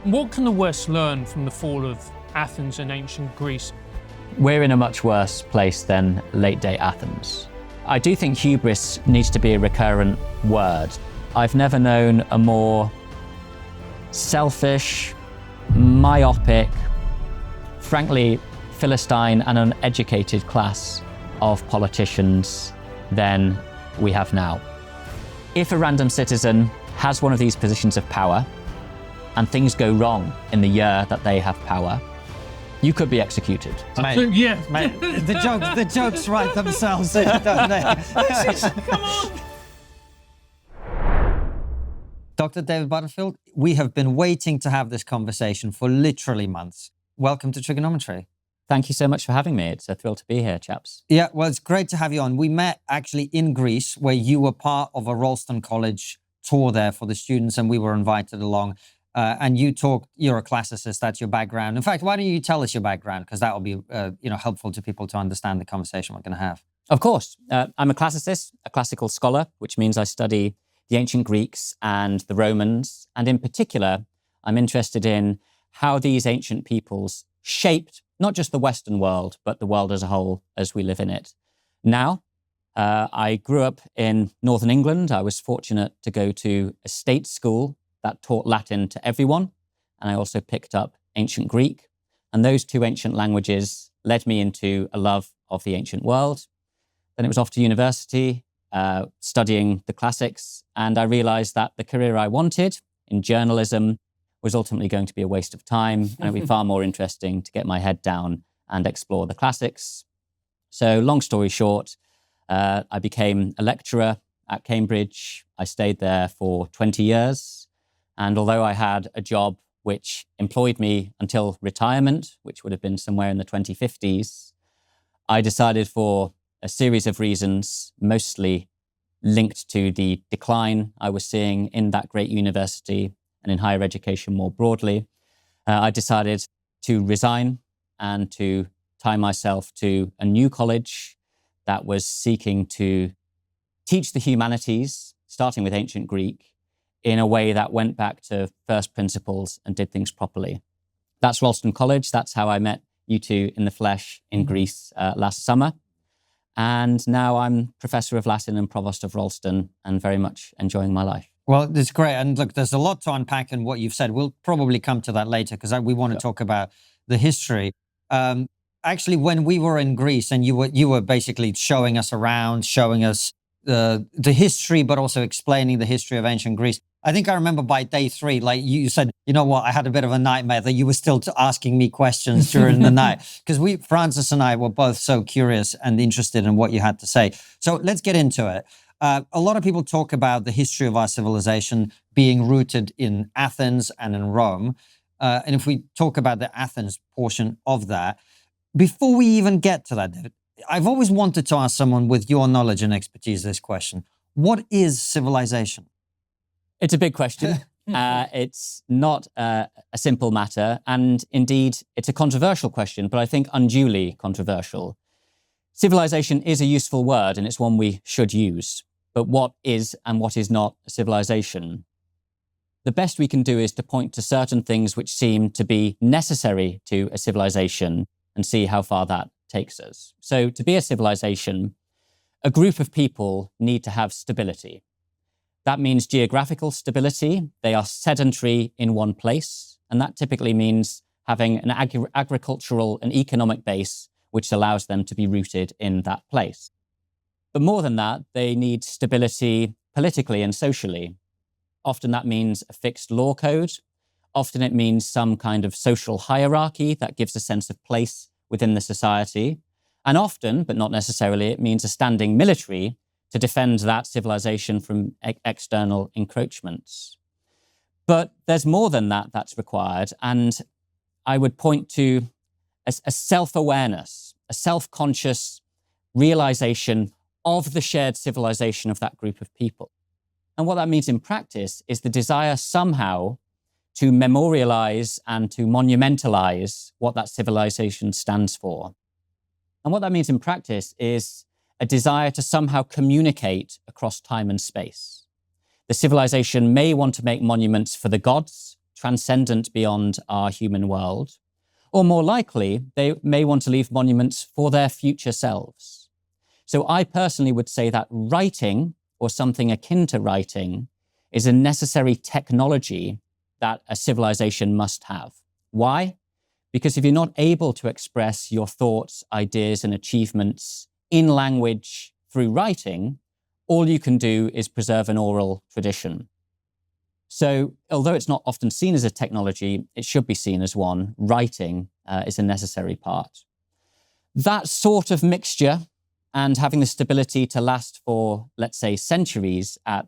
What can the West learn from the fall of Athens and ancient Greece? We're in a much worse place than late-day Athens. I do think hubris needs to be a recurrent word. I've never known a more selfish, myopic, frankly, Philistine and uneducated class of politicians than we have now. If a random citizen has one of these positions of power and things go wrong in the year that they have power, you could be executed. Mate, Yeah. mate, the jokes write themselves, don't they? Come on. Dr. David Butterfield, we have been waiting to have this conversation for literally months. Welcome to TRIGGERnometry. Thank you so much for having me. It's a thrill to be here, chaps. Yeah, well, it's great to have you on. We met actually in Greece, where you were part of a Ralston College tour there for the students, and we were invited along. And you're a classicist, that's your background. In fact, why don't you tell us your background? Because that will be helpful to people to understand the conversation we're going to have. Of course. I'm a classicist, a classical scholar, which means I study the ancient Greeks and the Romans. And in particular, I'm interested in how these ancient peoples shaped not just the Western world, but the world as a whole as we live in it now. I grew up in Northern England. I was fortunate to go to a state school that taught Latin to everyone. And I also picked up ancient Greek. And those two ancient languages led me into a love of the ancient world. Then it was off to university, studying the classics. And I realized that the career I wanted in journalism was ultimately going to be a waste of time. And it would be far more interesting to get my head down and explore the classics. So long story short, I became a lecturer at Cambridge. I stayed there for 20 years. And although I had a job which employed me until retirement, which would have been somewhere in the 2050s, I decided for a series of reasons, mostly linked to the decline I was seeing in that great university and in higher education more broadly, I decided to resign and to tie myself to a new college that was seeking to teach the humanities, starting with ancient Greek, in a way that went back to first principles and did things properly. That's Ralston College. That's how I met you two in the flesh in Greece last summer. And now I'm Professor of Latin and Provost of Ralston and very much enjoying my life. Well, it's great. And look, there's a lot to unpack in what you've said. We'll probably come to that later because we want to talk about the history. Actually, when we were in Greece and you were basically showing us around, showing us the history, but also explaining the history of ancient Greece. I think I remember by day 3, like you said, you know what, I had a bit of a nightmare that you were still asking me questions during the night. Because Francis and I were both so curious and interested in what you had to say. So let's get into it. A lot of people talk about the history of our civilization being rooted in Athens and in Rome. And if we talk about the Athens portion of that, before we even get to that, David, I've always wanted to ask someone with your knowledge and expertise this question. What is civilization? It's a big question. It's not a simple matter. And indeed, it's a controversial question, but I think unduly controversial. Civilization is a useful word, and it's one we should use. But what is and what is not a civilization? The best we can do is to point to certain things which seem to be necessary to a civilization and see how far that takes us. So to be a civilization, a group of people need to have stability. That means geographical stability. They are sedentary in one place, and that typically means having an agricultural and economic base which allows them to be rooted in that place. But more than that, they need stability politically and socially. Often that means a fixed law code. Often it means some kind of social hierarchy that gives a sense of place within the society. And often, but not necessarily, it means a standing military to defend that civilization from external encroachments. But there's more than that that's required. And I would point to a self-awareness, a self-conscious realization of the shared civilization of that group of people. And what that means in practice is the desire somehow to memorialize and to monumentalize what that civilization stands for. And what that means in practice is a desire to somehow communicate across time and space. The civilization may want to make monuments for the gods, transcendent beyond our human world, or more likely, they may want to leave monuments for their future selves. So I personally would say that writing, or something akin to writing, is a necessary technology that a civilization must have. Why? Because if you're not able to express your thoughts, ideas, and achievements in language through writing, all you can do is preserve an oral tradition. So although it's not often seen as a technology, it should be seen as one. Writing is a necessary part. That sort of mixture and having the stability to last for, let's say, centuries at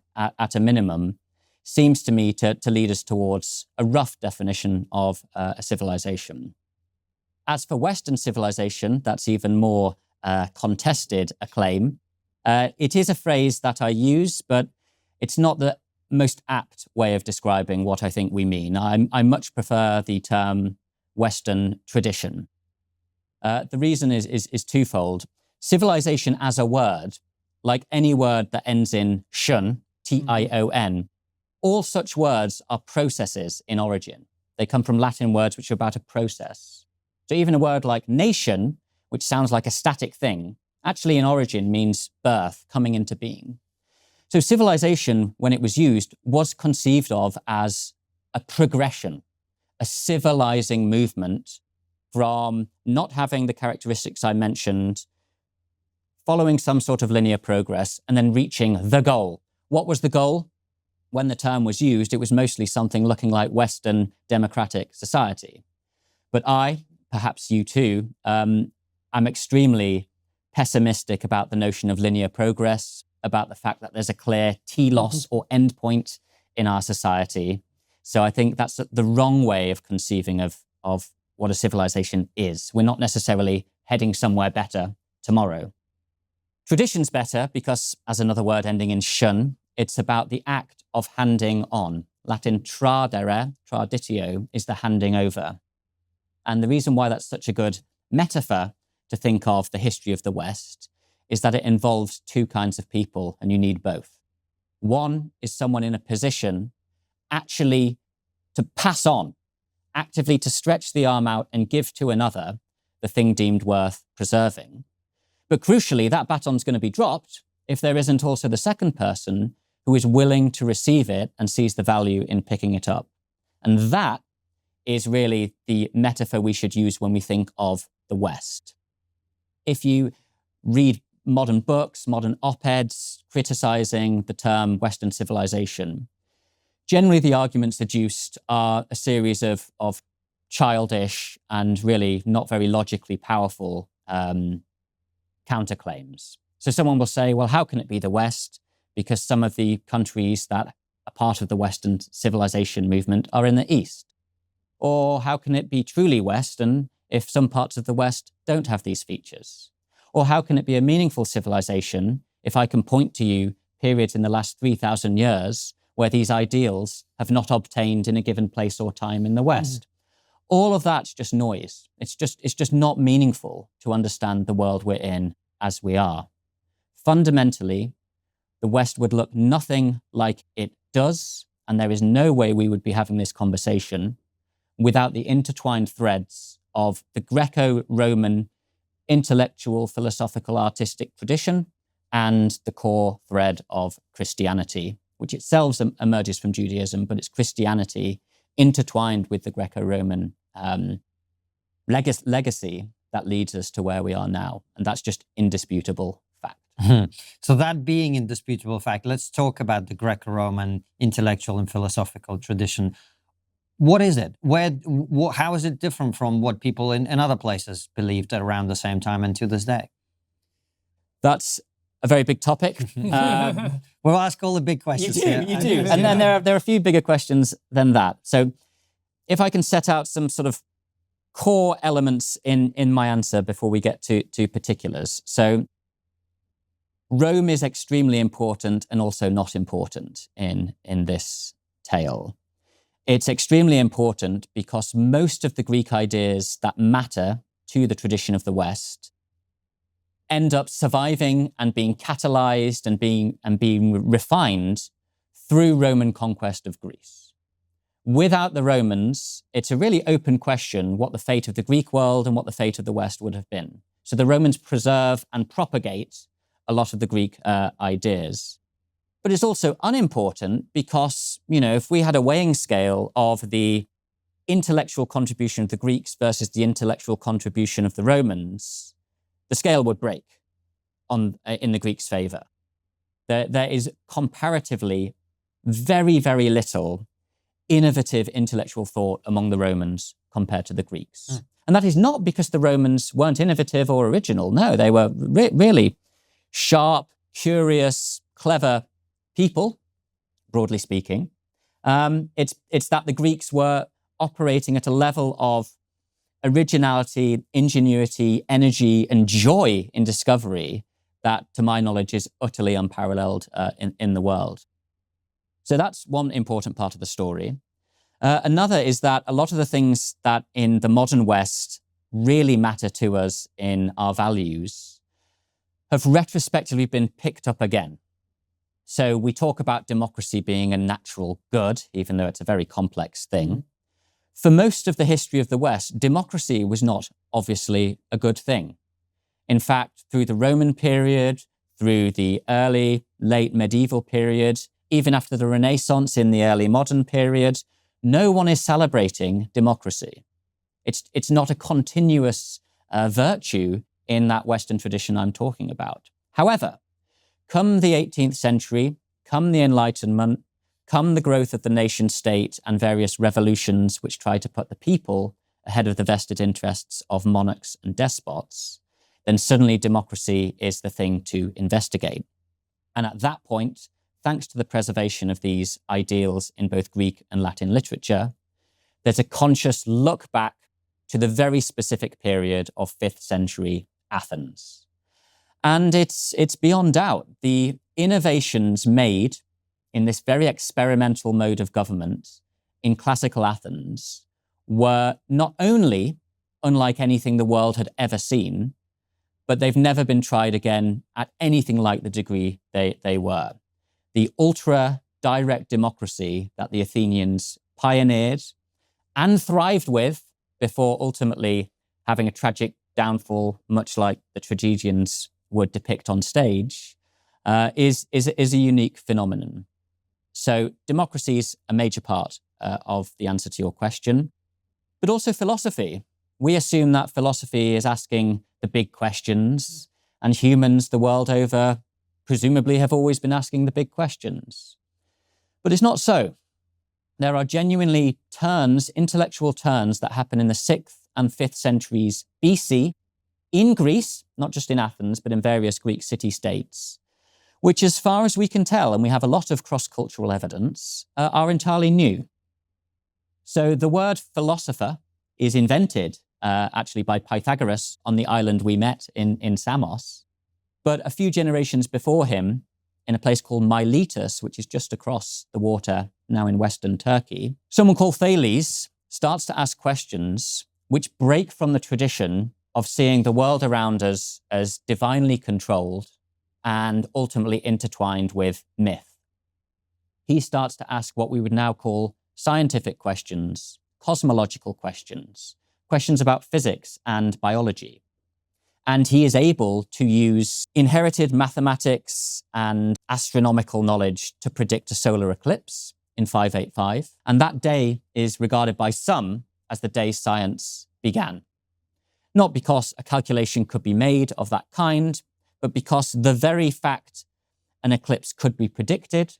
a minimum, seems to me to lead us towards a rough definition of a civilization. As for Western civilization, that's even more contested a claim. It is a phrase that I use, but it's not the most apt way of describing what I think we mean. I much prefer the term Western tradition. The reason is twofold. Civilization as a word, like any word that ends in shun, T-I-O-N, all such words are processes in origin. They come from Latin words which are about a process. So even a word like nation, which sounds like a static thing, actually in origin means birth, coming into being. So civilization, when it was used, was conceived of as a progression, a civilizing movement from not having the characteristics I mentioned, following some sort of linear progress, and then reaching the goal. What was the goal? When the term was used, it was mostly something looking like Western democratic society. But I, perhaps you too, I'm extremely pessimistic about the notion of linear progress, about the fact that there's a clear telos or endpoint in our society. So I think that's the wrong way of conceiving of what a civilization is. We're not necessarily heading somewhere better tomorrow. Tradition's better because, as another word ending in shun, it's about the act of handing on. Latin tradere, traditio, is the handing over. And the reason why that's such a good metaphor to think of the history of the West is that it involves two kinds of people, and you need both. One is someone in a position actually to pass on, actively to stretch the arm out and give to another the thing deemed worth preserving. But crucially, that baton's going to be dropped if there isn't also the second person who is willing to receive it and sees the value in picking it up. And that is really the metaphor we should use when we think of the West. If you read modern books, modern op-eds criticizing the term Western civilization, generally the arguments adduced are a series of childish and really not very logically powerful counterclaims. So someone will say, well, how can it be the West? Because some of the countries that are part of the Western civilization movement are in the East. Or how can it be truly Western if some parts of the West don't have these features? Or how can it be a meaningful civilization if I can point to you periods in the last 3,000 years where these ideals have not obtained in a given place or time in the West? All of that's just noise. It's just not meaningful to understand the world we're in as we are. Fundamentally, the West would look nothing like it does, and there is no way we would be having this conversation without the intertwined threads of the Greco-Roman intellectual, philosophical, artistic tradition and the core thread of Christianity, which itself emerges from Judaism, but it's Christianity intertwined with the Greco-Roman legacy that leads us to where we are now. And that's just indisputable fact. So that being indisputable fact, let's talk about the Greco-Roman intellectual and philosophical tradition. What is it? How is it different from what people in other places believed at around the same time and to this day? That's a very big topic. We'll ask all the big questions. You do. And then there are a few bigger questions than that. So if I can set out some sort of core elements in my answer before we get to particulars. So Rome is extremely important and also not important in this tale. It's extremely important because most of the Greek ideas that matter to the tradition of the West end up surviving and being catalyzed and being refined through Roman conquest of Greece. Without the Romans, it's a really open question what the fate of the Greek world and what the fate of the West would have been. So the Romans preserve and propagate a lot of the Greek ideas. But it's also unimportant because, if we had a weighing scale of the intellectual contribution of the Greeks versus the intellectual contribution of the Romans, the scale would break in the Greeks' favor. There is comparatively very, very little innovative intellectual thought among the Romans compared to the Greeks. And that is not because the Romans weren't innovative or original. No, they were really sharp, curious, clever people, broadly speaking. It's that the Greeks were operating at a level of originality, ingenuity, energy, and joy in discovery that, to my knowledge, is utterly unparalleled in the world. So that's one important part of the story. Another is that a lot of the things that in the modern West really matter to us in our values have retrospectively been picked up again. So we talk about democracy being a natural good, even though it's a very complex thing. For most of the history of the West, democracy was not obviously a good thing. In fact, through the Roman period, through the early, late medieval period, even after the Renaissance in the early modern period, no one is celebrating democracy. It's not a continuous virtue in that Western tradition I'm talking about. However, come the 18th century, come the Enlightenment, come the growth of the nation state and various revolutions which try to put the people ahead of the vested interests of monarchs and despots, then suddenly democracy is the thing to investigate. And at that point, thanks to the preservation of these ideals in both Greek and Latin literature, there's a conscious look back to the very specific period of 5th century Athens. And it's beyond doubt, the innovations made in this very experimental mode of government in classical Athens were not only unlike anything the world had ever seen, but they've never been tried again at anything like the degree they were. The ultra-direct democracy that the Athenians pioneered and thrived with before ultimately having a tragic downfall, much like the tragedians would depict on stage, is a unique phenomenon. So democracy is a major part of the answer to your question, but also philosophy. We assume that philosophy is asking the big questions, and humans the world over presumably have always been asking the big questions. But it's not so. There are genuinely turns, intellectual turns that happen in the 6th and 5th centuries BC in Greece, not just in Athens, but in various Greek city-states, which as far as we can tell, and we have a lot of cross-cultural evidence, are entirely new. So the word philosopher is invented actually by Pythagoras on the island we met in Samos. But a few generations before him, in a place called Miletus, which is just across the water now in Western Turkey, someone called Thales starts to ask questions which break from the tradition of seeing the world around us as divinely controlled and ultimately intertwined with myth. He starts to ask what we would now call scientific questions, cosmological questions, questions about physics and biology. And he is able to use inherited mathematics and astronomical knowledge to predict a solar eclipse in 585. And that day is regarded by some as the day science began. Not because a calculation could be made of that kind, but because the very fact an eclipse could be predicted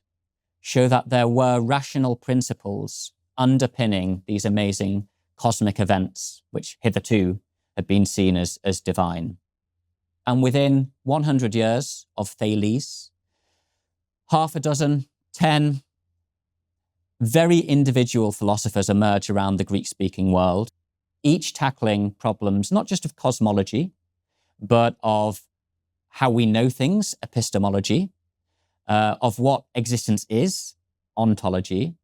show that there were rational principles underpinning these amazing cosmic events, which hitherto had been seen as divine. And within 100 years of Thales, 10 very individual philosophers emerge around the Greek-speaking world, each tackling problems not just of cosmology, but of how we know things, epistemology, of what existence is, ontology,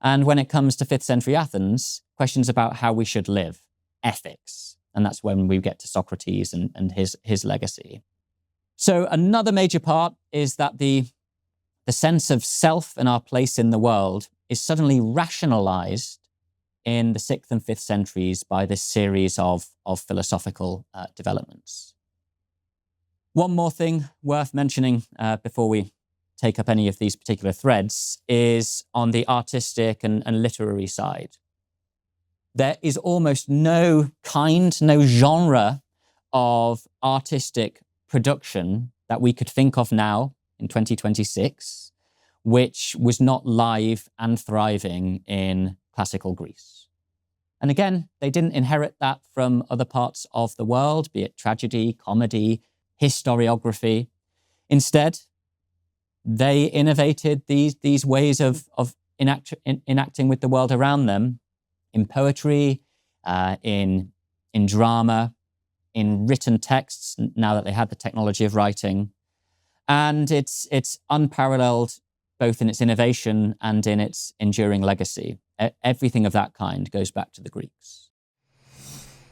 and when it comes to 5th century Athens, questions about how we should live, ethics. And that's when we get to Socrates and his legacy. So another major part is that the sense of self and our place in the world is suddenly rationalized in the 6th and 5th centuries by this series of philosophical developments. One more thing worth mentioning before we take up any of these particular threads is on the artistic and literary side. There is almost no genre of artistic production that we could think of now in 2026, which was not live and thriving in classical Greece. And again, they didn't inherit that from other parts of the world, be it tragedy, comedy, historiography. Instead, they innovated these ways of enacting with the world around them in poetry, in drama, in written texts, now that they had the technology of writing. And it's unparalleled both in its innovation and in its enduring legacy. Everything of that kind goes back to the Greeks.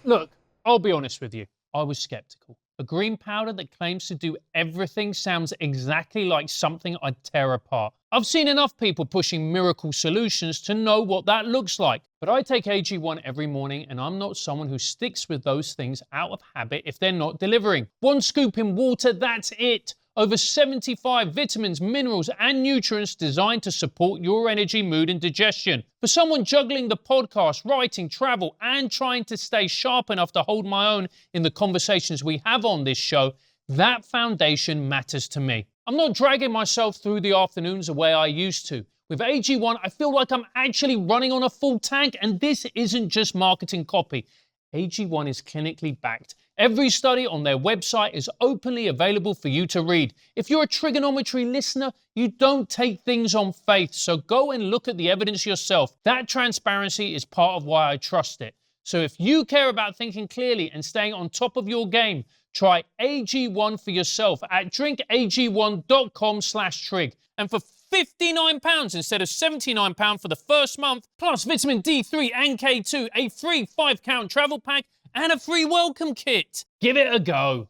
Look, I'll be honest with you. I was skeptical. A green powder that claims to do everything sounds exactly like something I'd tear apart. I've seen enough people pushing miracle solutions to know what that looks like. But I take AG1 every morning, and I'm not someone who sticks with those things out of habit if they're not delivering. 1 scoop in water, that's it. Over 75 vitamins, minerals, and nutrients designed to support your energy, mood, and digestion. For someone juggling the podcast, writing, travel, and trying to stay sharp enough to hold my own in the conversations we have on this show, that foundation matters to me. I'm not dragging myself through the afternoons the way I used to. With AG1, I feel like I'm actually running on a full tank, and this isn't just marketing copy. AG1 is clinically backed. Every study on their website is openly available for you to read. If you're a trigonometry listener, you don't take things on faith, so go and look at the evidence yourself. That transparency is part of why I trust it. So if you care about thinking clearly and staying on top of your game, try AG1 for yourself at drinkag1.com/trig. And for £59 instead of £79 for the first month, plus vitamin D3 and K2, a free 5-count travel pack, and a free welcome kit. Give it a go.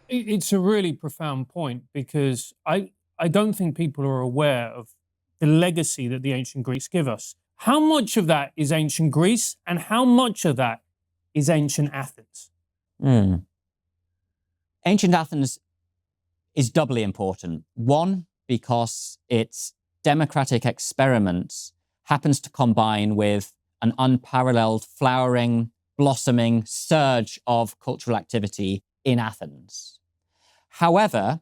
It's a really profound point, because I don't think people are aware of the legacy that the ancient Greeks give us. How much of that is ancient Greece, and how much of that is ancient Athens? Ancient Athens is doubly important. One, because its democratic experiment happens to combine with an unparalleled flowering, blossoming surge of cultural activity in Athens. However,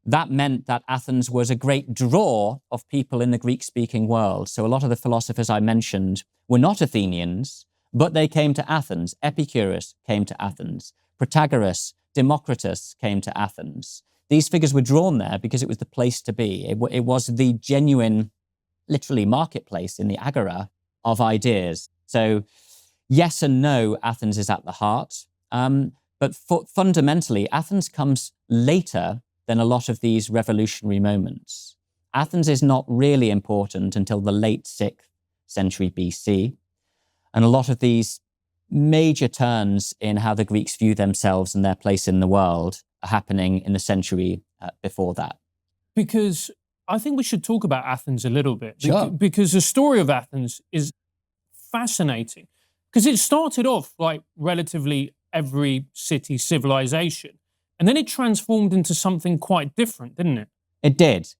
that meant that Athens was a great draw of people in the Greek-speaking world. So a lot of the philosophers I mentioned were not Athenians, but they came to Athens. Epicurus came to Athens. Protagoras, Democritus came to Athens. These figures were drawn there because it was the place to be. It was the genuine, literally, marketplace in the agora of ideas. So yes and no, Athens is at the heart. But fundamentally, Athens comes later than a lot of these revolutionary moments. Athens is not really important until the late 6th century BC. And a lot of these major turns in how the Greeks view themselves and their place in the world are happening in the century before that. Because I think we should talk about Athens a little bit. Sure. Because the story of Athens is fascinating. Because it started off like relatively every city civilization. And then it transformed into something quite different, didn't it? It did.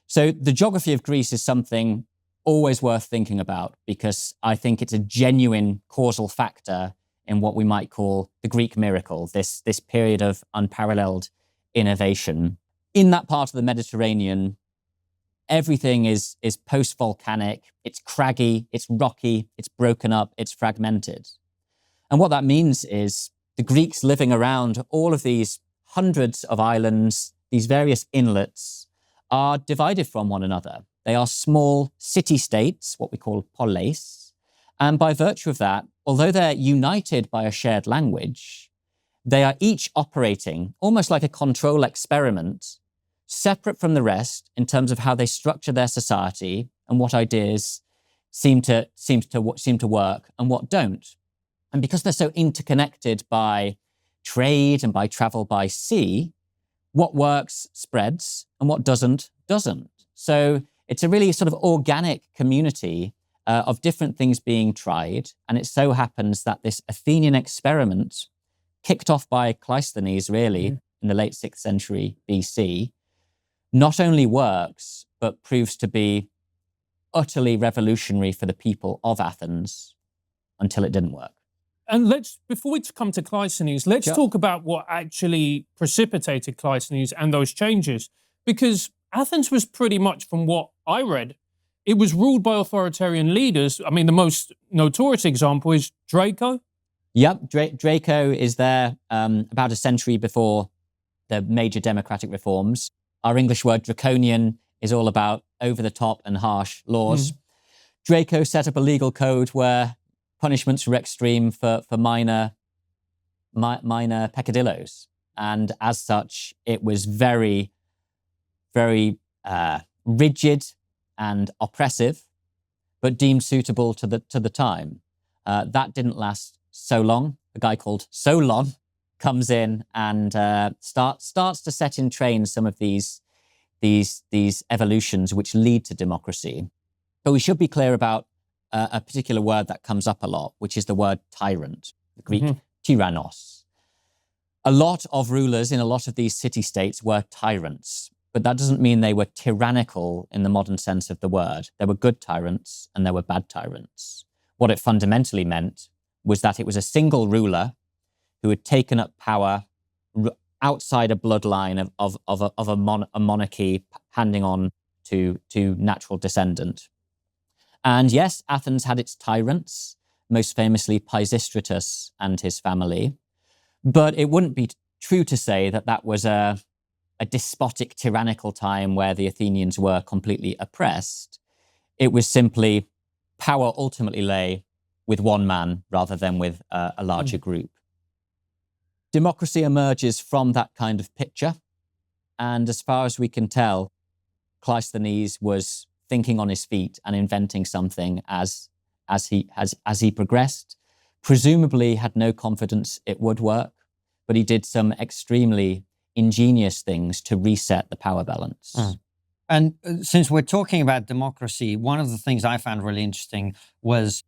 So the geography of Greece is something always worth thinking about, because I think it's a genuine causal factor in what we might call the Greek miracle, this period of unparalleled innovation. In that part of the Mediterranean, everything is post-volcanic, it's craggy, it's rocky, it's broken up, it's fragmented. And what that means is the Greeks living around all of these hundreds of islands, these various inlets, are divided from one another. They are small city-states, what we call polis, and by virtue of that, although they're united by a shared language, they are each operating almost like a control experiment, separate from the rest in terms of how they structure their society and what ideas seem to work and what don't. And because they're so interconnected by trade and by travel by sea, what works spreads and what doesn't. So It's a really sort of organic community of different things being tried. And it so happens that this Athenian experiment, kicked off by Cleisthenes really in the late 6th century BC, not only works, but proves to be utterly revolutionary for the people of Athens until it didn't work. And before we come to Cleisthenes, let's talk about what actually precipitated Cleisthenes and those changes. Because Athens was pretty much, from what I read, it was ruled by authoritarian leaders. I mean, the most notorious example is Draco. Yep, Draco is there about a century before the major democratic reforms. Our English word draconian is all about over-the-top and harsh laws. Draco set up a legal code where punishments were extreme for minor peccadillos. And as such, it was very, very rigid and oppressive, but deemed suitable to the time. That didn't last so long. A guy called Solon comes in and starts to set in train some of these evolutions which lead to democracy. But we should be clear about a particular word that comes up a lot, which is the word tyrant, the Greek tyrannos. A lot of rulers in a lot of these city-states were tyrants, but that doesn't mean they were tyrannical in the modern sense of the word. There were good tyrants and there were bad tyrants. What it fundamentally meant was that it was a single ruler who had taken up power outside a bloodline of a monarchy, handing on to natural descendant. And yes, Athens had its tyrants, most famously Pisistratus and his family, but it wouldn't be true to say that that was a despotic, tyrannical time where the Athenians were completely oppressed. It was simply power ultimately lay with one man rather than with a larger group. Democracy emerges from that kind of picture. And as far as we can tell, Cleisthenes was thinking on his feet and inventing something as he progressed. Presumably had no confidence it would work, but he did some extremely ingenious things to reset the power balance. And since we're talking about democracy, one of the things I found really interesting was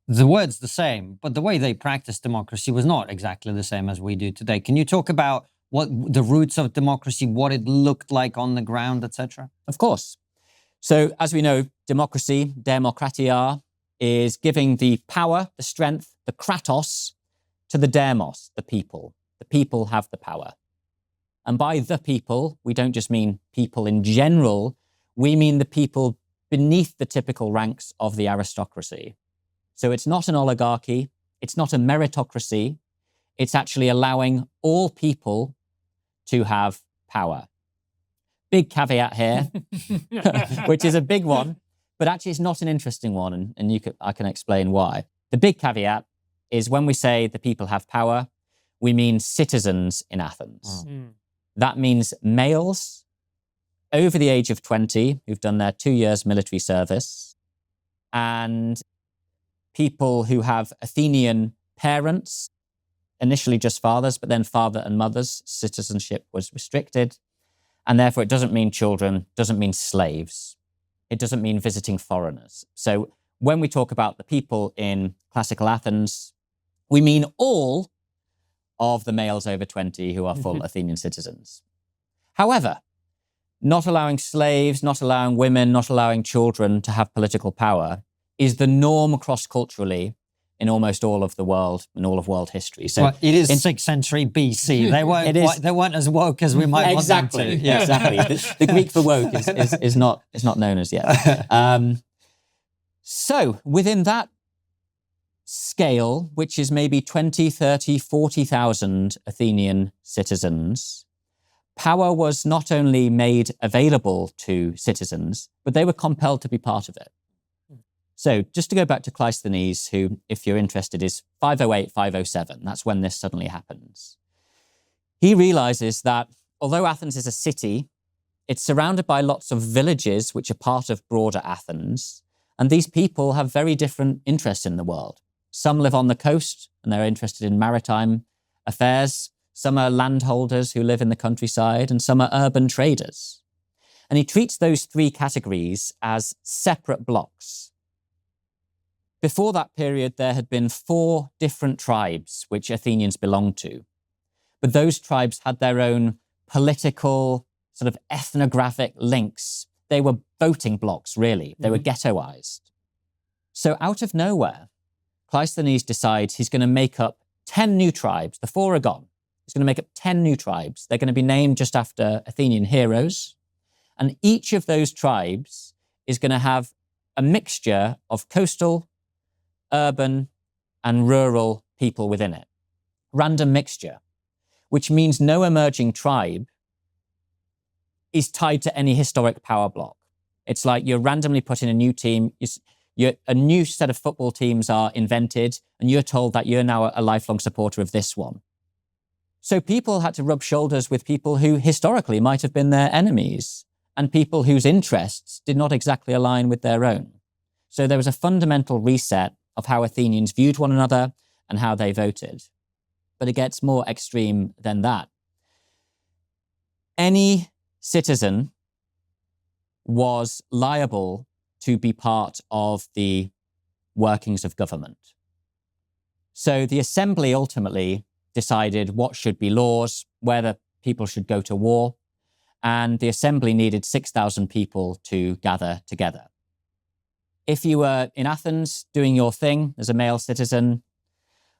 the word's the same, but the way they practiced democracy was not exactly the same as we do today. Can you talk about what the roots of democracy, what it looked like on the ground, etc.? Of course. So as we know, democracy, demokratia, is giving the power, the strength, the kratos to the demos, the people. The people have the power. And by the people, we don't just mean people in general, we mean the people beneath the typical ranks of the aristocracy. So it's not an oligarchy, it's not a meritocracy, it's actually allowing all people to have power. Big caveat here, which is a big one, but actually it's not an interesting one, and I can explain why. The big caveat is when we say the people have power, we mean citizens in Athens. That means males over the age of 20 who've done their 2 years military service, and people who have Athenian parents, initially just fathers, but then father and mother's citizenship was restricted. And therefore it doesn't mean children, doesn't mean slaves. It doesn't mean visiting foreigners. So when we talk about the people in classical Athens, we mean all of the males over 20 who are full Athenian citizens. However, not allowing slaves, not allowing women, not allowing children to have political power is the norm cross-culturally in almost all of the world, in all of world history. So well, it is 6th century BC. They weren't as woke as we might want them to. Yeah. Exactly. The Greek for woke is not known as yet. So within that scale, which is maybe 20, 30, 40,000 Athenian citizens, power was not only made available to citizens, but they were compelled to be part of it. So just to go back to Cleisthenes, who, if you're interested, is 508, 507. That's when this suddenly happens. He realizes that although Athens is a city, it's surrounded by lots of villages which are part of broader Athens. And these people have very different interests in the world. Some live on the coast and they're interested in maritime affairs. Some are landholders who live in the countryside, and some are urban traders. And he treats those three categories as separate blocks. Before that period, there had been 4 different tribes which Athenians belonged to. But those tribes had their own political, sort of ethnographic links. They were voting blocks, really. They were ghettoized. So out of nowhere, Cleisthenes decides he's going to make up 10 new tribes. The 4 are gone. He's going to make up 10 new tribes. They're going to be named just after Athenian heroes. And each of those tribes is going to have a mixture of coastal, urban, and rural people within it. Random mixture, which means no emerging tribe is tied to any historic power block. It's like you're randomly put in a new team, a new set of football teams are invented, and you're told that you're now a lifelong supporter of this one. So people had to rub shoulders with people who historically might have been their enemies, and people whose interests did not exactly align with their own. So there was a fundamental reset of how Athenians viewed one another and how they voted. But it gets more extreme than that. Any citizen was liable to be part of the workings of government. So the assembly ultimately decided what should be laws, whether people should go to war, and the assembly needed 6,000 people to gather together. If you were in Athens doing your thing as a male citizen,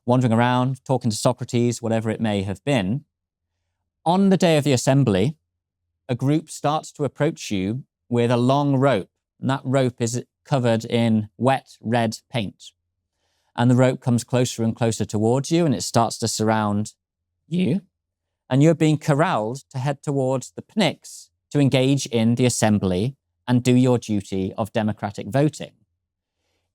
wandering around, talking to Socrates, whatever it may have been, on the day of the assembly, a group starts to approach you with a long rope, and that rope is covered in wet red paint. And the rope comes closer and closer towards you, and it starts to surround you, and you're being corralled to head towards the Pnyx to engage in the assembly and do your duty of democratic voting.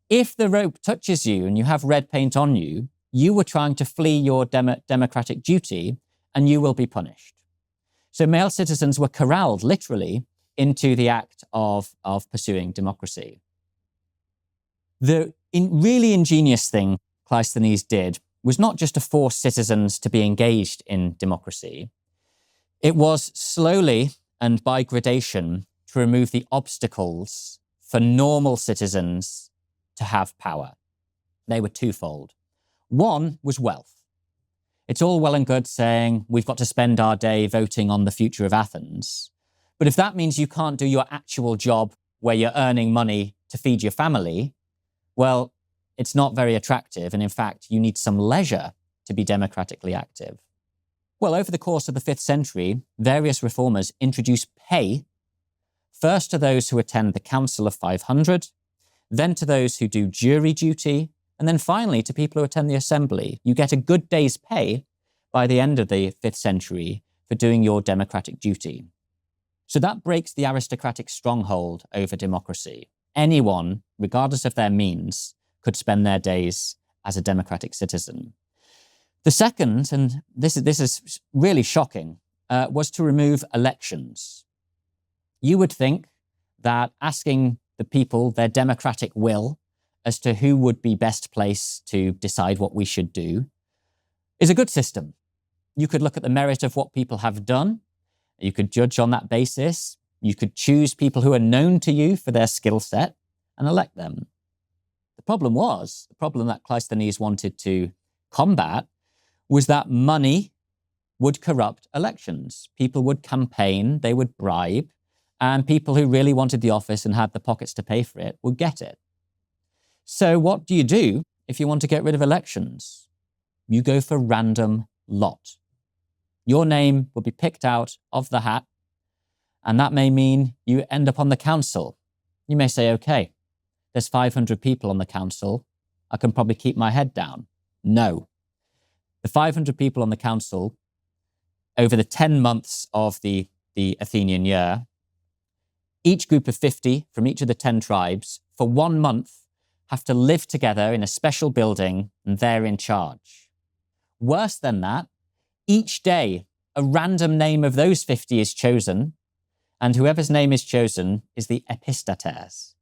If the rope touches you and you have red paint on you, you were trying to flee your democratic duty, and you will be punished. So male citizens were corralled, literally, into the act of pursuing democracy. The really ingenious thing Cleisthenes did was not just to force citizens to be engaged in democracy. It was slowly and by gradation to remove the obstacles for normal citizens to have power. They were twofold. One was wealth. It's all well and good saying we've got to spend our day voting on the future of Athens. But if that means you can't do your actual job where you're earning money to feed your family, well, it's not very attractive. And in fact, you need some leisure to be democratically active. Well, over the course of the 5th century, various reformers introduced pay, first to those who attend the Council of 500, then to those who do jury duty, and then finally to people who attend the assembly. You get a good day's pay by the end of the 5th century for doing your democratic duty. So that breaks the aristocratic stronghold over democracy. Anyone, regardless of their means, could spend their days as a democratic citizen. The second, and this is really shocking, was to remove elections. You would think that asking the people their democratic will as to who would be best placed to decide what we should do is a good system. You could look at the merit of what people have done. You could judge on that basis. You could choose people who are known to you for their skill set and elect them. The problem that Cleisthenes wanted to combat was that money would corrupt elections. People would campaign, they would bribe, and people who really wanted the office and had the pockets to pay for it would get it. So what do you do if you want to get rid of elections? You go for random lot. Your name will be picked out of the hat, and that may mean you end up on the council. You may say, okay, there's 500 people on the council. I can probably keep my head down. No. The 500 people on the council, over the 10 months of the Athenian year, each group of 50 from each of the 10 tribes, for 1 month, have to live together in a special building, and they're in charge. Worse than that, each day, a random name of those 50 is chosen, and whoever's name is chosen is the epistates,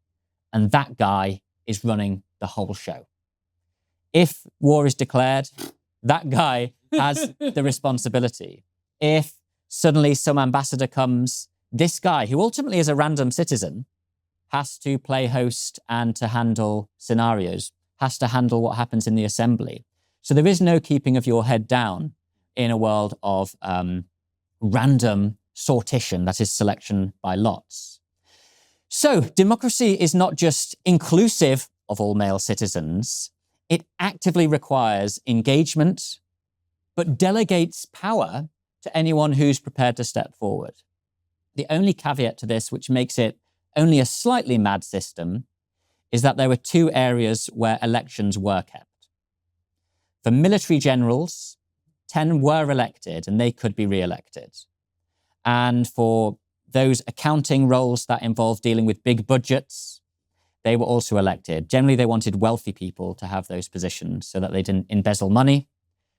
and that guy is running the whole show. If war is declared, that guy has the responsibility. If suddenly some ambassador comes this guy, who ultimately is a random citizen, has to play host and to handle scenarios, has to handle what happens in the assembly. So there is no keeping of your head down in a world of random sortition, that is selection by lots. So democracy is not just inclusive of all male citizens, it actively requires engagement, but delegates power to anyone who's prepared to step forward. The only caveat to this, which makes it only a slightly mad system, is that there were two areas where elections were kept. For military generals, 10 were elected and they could be re-elected. And for those accounting roles that involved dealing with big budgets, they were also elected. Generally, they wanted wealthy people to have those positions so that they didn't embezzle money,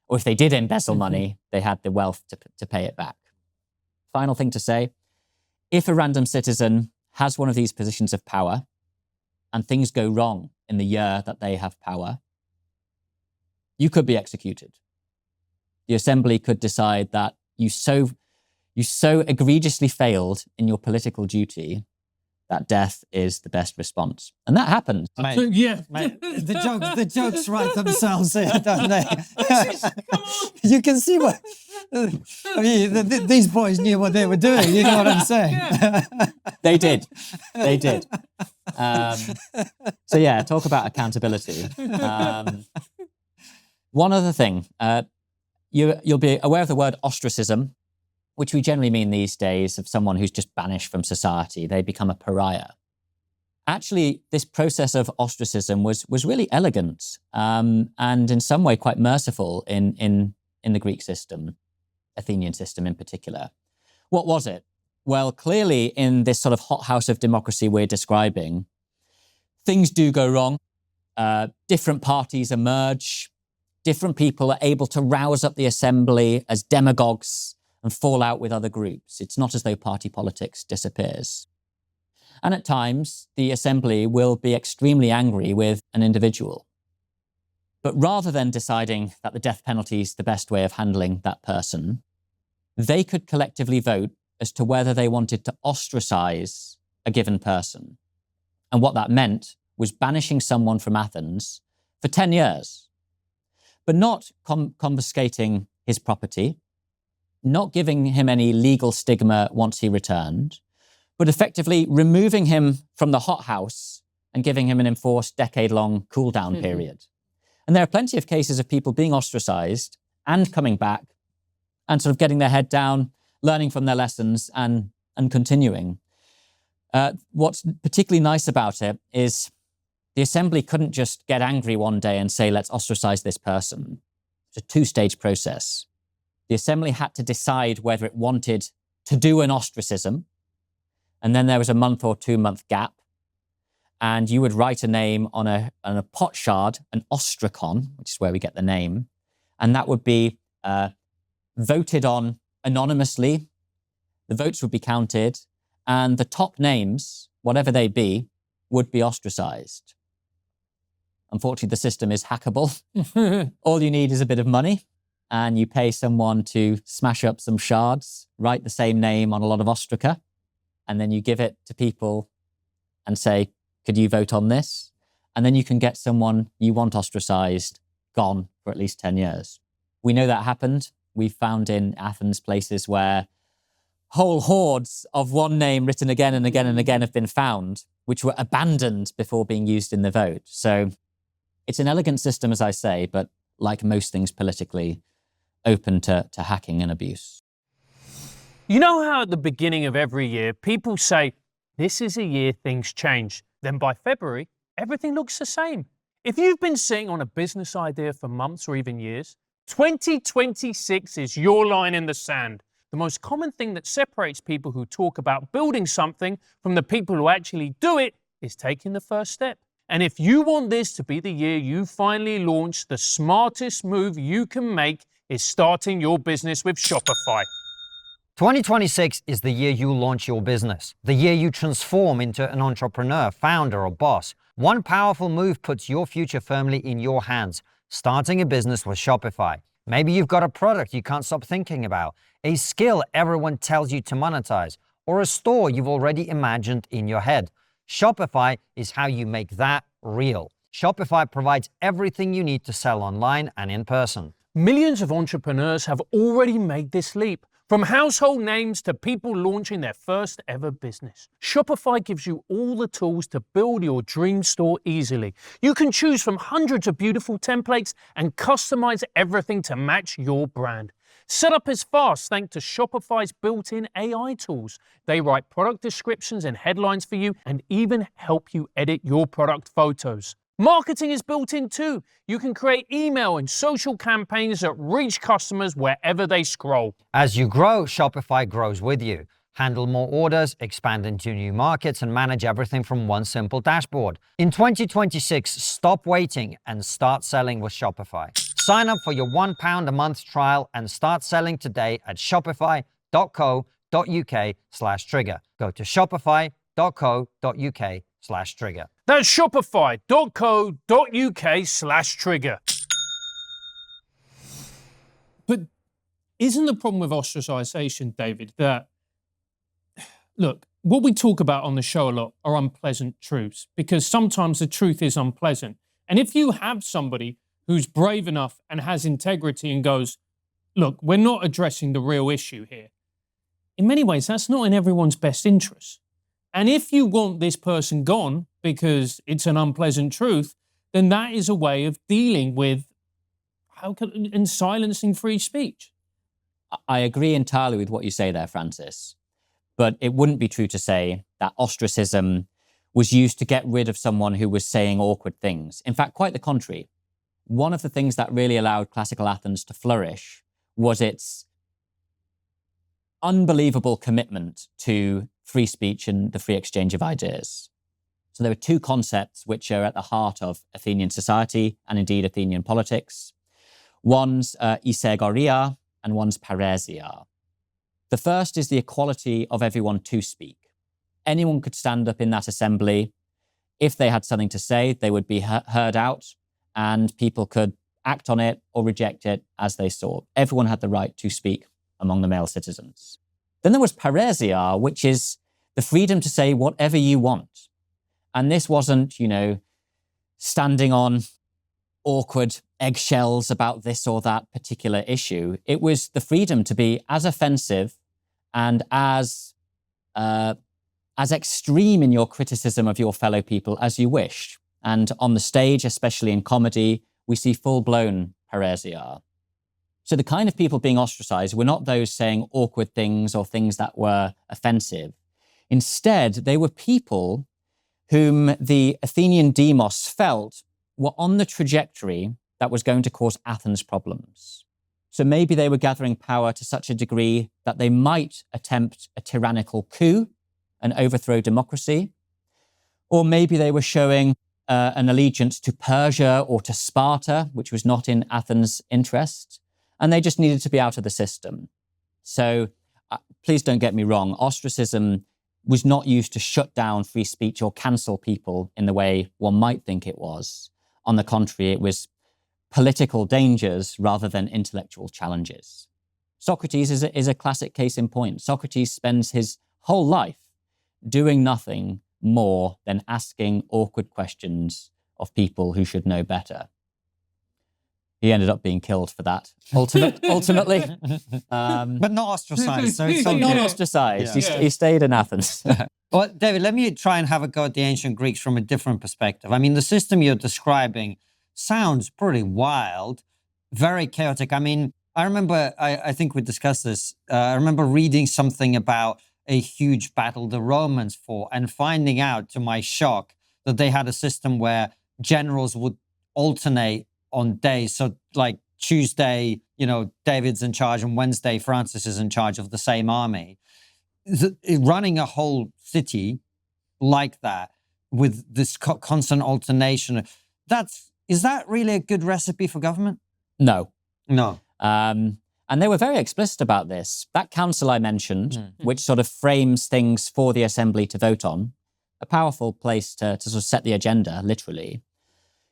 or if they did embezzle money, they had the wealth to pay it back. Final thing to say, if a random citizen has one of these positions of power and things go wrong in the year that they have power, you could be executed. The assembly could decide that you so egregiously failed in your political duty that death is the best response. And that happened. Mate, Yeah. mate, the jokes write themselves here, don't they? Come on. You can see what... I mean, these boys knew what they were doing, you know what I'm saying? They did. They did. So yeah, talk about accountability. One other thing, you'll be aware of the word ostracism, which we generally mean these days of someone who's just banished from society. They become a pariah. Actually, this process of ostracism was really elegant and in some way quite merciful in the Greek system, Athenian system in particular. What was it? Well, clearly in this sort of hothouse of democracy we're describing, things do go wrong. Different parties emerge. Different people are able to rouse up the assembly as demagogues and fall out with other groups. It's not as though party politics disappears. And at times, the assembly will be extremely angry with an individual. But rather than deciding that the death penalty is the best way of handling that person, they could collectively vote as to whether they wanted to ostracize a given person. And what that meant was banishing someone from Athens for 10 years, but not confiscating his property, not giving him any legal stigma once he returned, but effectively removing him from the hothouse and giving him an enforced decade-long cool-down period. And there are plenty of cases of people being ostracized and coming back and sort of getting their head down, learning from their lessons and continuing. What's particularly nice about it is the assembly couldn't just get angry one day and say, let's ostracize this person. It's a two-stage process. The assembly had to decide whether it wanted to do an ostracism, and then there was a month or 2 month gap, and you would write a name on a potsherd, an ostracon, which is where we get the name, and that would be voted on anonymously. The votes would be counted, and the top names, whatever they be, would be ostracized. Unfortunately, the system is hackable. All you need is a bit of money, and you pay someone to smash up some shards, write the same name on a lot of ostraca, and then you give it to people and say, could you vote on this? And then you can get someone you want ostracized gone for at least 10 years. We know that happened. We found in Athens places where whole hordes of one name written again and again and again have been found, which were abandoned before being used in the vote. So it's an elegant system, as I say, but like most things politically, open to hacking and abuse. You know how at the beginning of every year, people say, this is a year things change. Then by February, everything looks the same. If you've been sitting on a business idea for months or even years, 2026 is your line in the sand. The most common thing that separates people who talk about building something from the people who actually do it is taking the first step. And if you want this to be the year you finally launch, the smartest move you can make is starting your business with Shopify. 2026 is the year you launch your business, the year you transform into an entrepreneur, founder, or boss. One powerful move puts your future firmly in your hands, starting a business with Shopify. Maybe you've got a product you can't stop thinking about, a skill everyone tells you to monetize, or a store you've already imagined in your head. Shopify is how you make that real. Shopify provides everything you need to sell online and in person. Millions of entrepreneurs have already made this leap. From household names to people launching their first ever business, Shopify gives you all the tools to build your dream store easily. You can choose from hundreds of beautiful templates and customize everything to match your brand. Setup is fast thanks to Shopify's built-in AI tools. They write product descriptions and headlines for you and even help you edit your product photos. Marketing is built in too. You can create email and social campaigns that reach customers wherever they scroll. As you grow, Shopify grows with you. Handle more orders, expand into new markets, and manage everything from one simple dashboard. In 2026, stop waiting and start selling with Shopify. Sign up for your £1 a month trial and start selling today at shopify.co.uk/trigger. Go to shopify.co.uk/trigger. That's shopify.co.uk/trigger. But isn't the problem with ostracization, David, that, look, what we talk about on the show a lot are unpleasant truths, because sometimes the truth is unpleasant. And if you have somebody who's brave enough and has integrity and goes, look, we're not addressing the real issue here, in many ways, that's not in everyone's best interest. And if you want this person gone because it's an unpleasant truth, then that is a way of dealing with and silencing free speech. I agree entirely with what you say there, Francis. But it wouldn't be true to say that ostracism was used to get rid of someone who was saying awkward things. In fact, quite the contrary. One of the things that really allowed classical Athens to flourish was its unbelievable commitment to free speech and the free exchange of ideas. So there were two concepts which are at the heart of Athenian society and indeed Athenian politics. One's isegoria and one's paresia. The first is the equality of everyone to speak. Anyone could stand up in that assembly. If they had something to say, they would be heard out and people could act on it or reject it as they saw. Everyone had the right to speak among the male citizens. Then there was paresia, which is the freedom to say whatever you want. And this wasn't, standing on awkward eggshells about this or that particular issue. It was the freedom to be as offensive and as extreme in your criticism of your fellow people as you wished. And on the stage, especially in comedy, we see full-blown paresia. So the kind of people being ostracized were not those saying awkward things or things that were offensive. Instead, they were people whom the Athenian demos felt were on the trajectory that was going to cause Athens problems. So maybe they were gathering power to such a degree that they might attempt a tyrannical coup and overthrow democracy. Or maybe they were showing an allegiance to Persia or to Sparta, which was not in Athens' interest, and they just needed to be out of the system. So please don't get me wrong, ostracism was not used to shut down free speech or cancel people in the way one might think it was. On the contrary, it was political dangers rather than intellectual challenges. Socrates is a classic case in point. Socrates spends his whole life doing nothing more than asking awkward questions of people who should know better. He ended up being killed for that, ultimately. But not ostracized. So it's But not okay. ostracized. Yeah. He stayed in Athens. Well, David, let me try and have a go at the ancient Greeks from a different perspective. I mean, the system you're describing sounds pretty wild, very chaotic. I mean, I remember, I think we discussed this, I remember reading something about a huge battle the Romans fought and finding out, to my shock, that they had a system where generals would alternate on days. So like Tuesday, David's in charge, and Wednesday, Francis is in charge of the same army. Running a whole city like that with this constant alternation, is that really a good recipe for government? No. No. And they were very explicit about this. That council I mentioned, which sort of frames things for the assembly to vote on, a powerful place to sort of set the agenda, literally.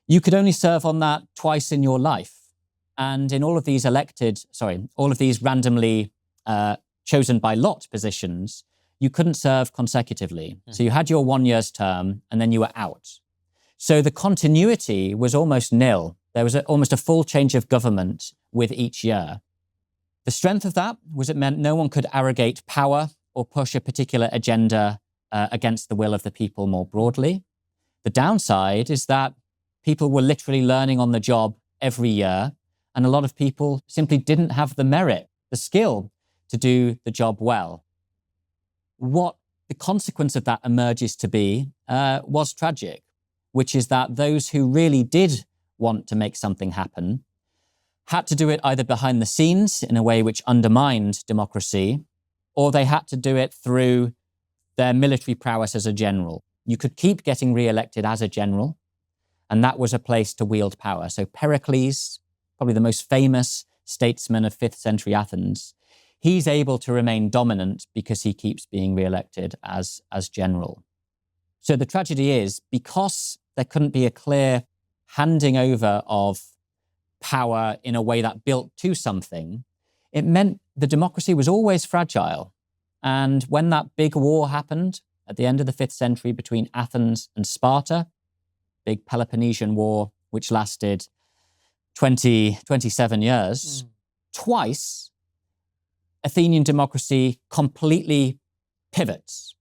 You could only serve on that twice in your life. And in all of these randomly chosen by lot positions, you couldn't serve consecutively. So you had your 1 year's term and then you were out. So the continuity was almost nil. There was almost a full change of government with each year. The strength of that was it meant no one could arrogate power or push a particular agenda against the will of the people more broadly. The downside is that people were literally learning on the job every year, and a lot of people simply didn't have the merit, the skill to do the job well. What the consequence of that emerges to be was tragic, which is that those who really did want to make something happen had to do it either behind the scenes in a way which undermined democracy, or they had to do it through their military prowess as a general. You could keep getting re-elected as a general, and that was a place to wield power. So Pericles, probably the most famous statesman of 5th century Athens, he's able to remain dominant because he keeps being re-elected as general. So the tragedy is, because there couldn't be a clear handing over of power in a way that built to something, it meant the democracy was always fragile. And when that big war happened at the end of the 5th century between Athens and Sparta, big Peloponnesian War, which lasted 27 years, twice, Athenian democracy completely pivots,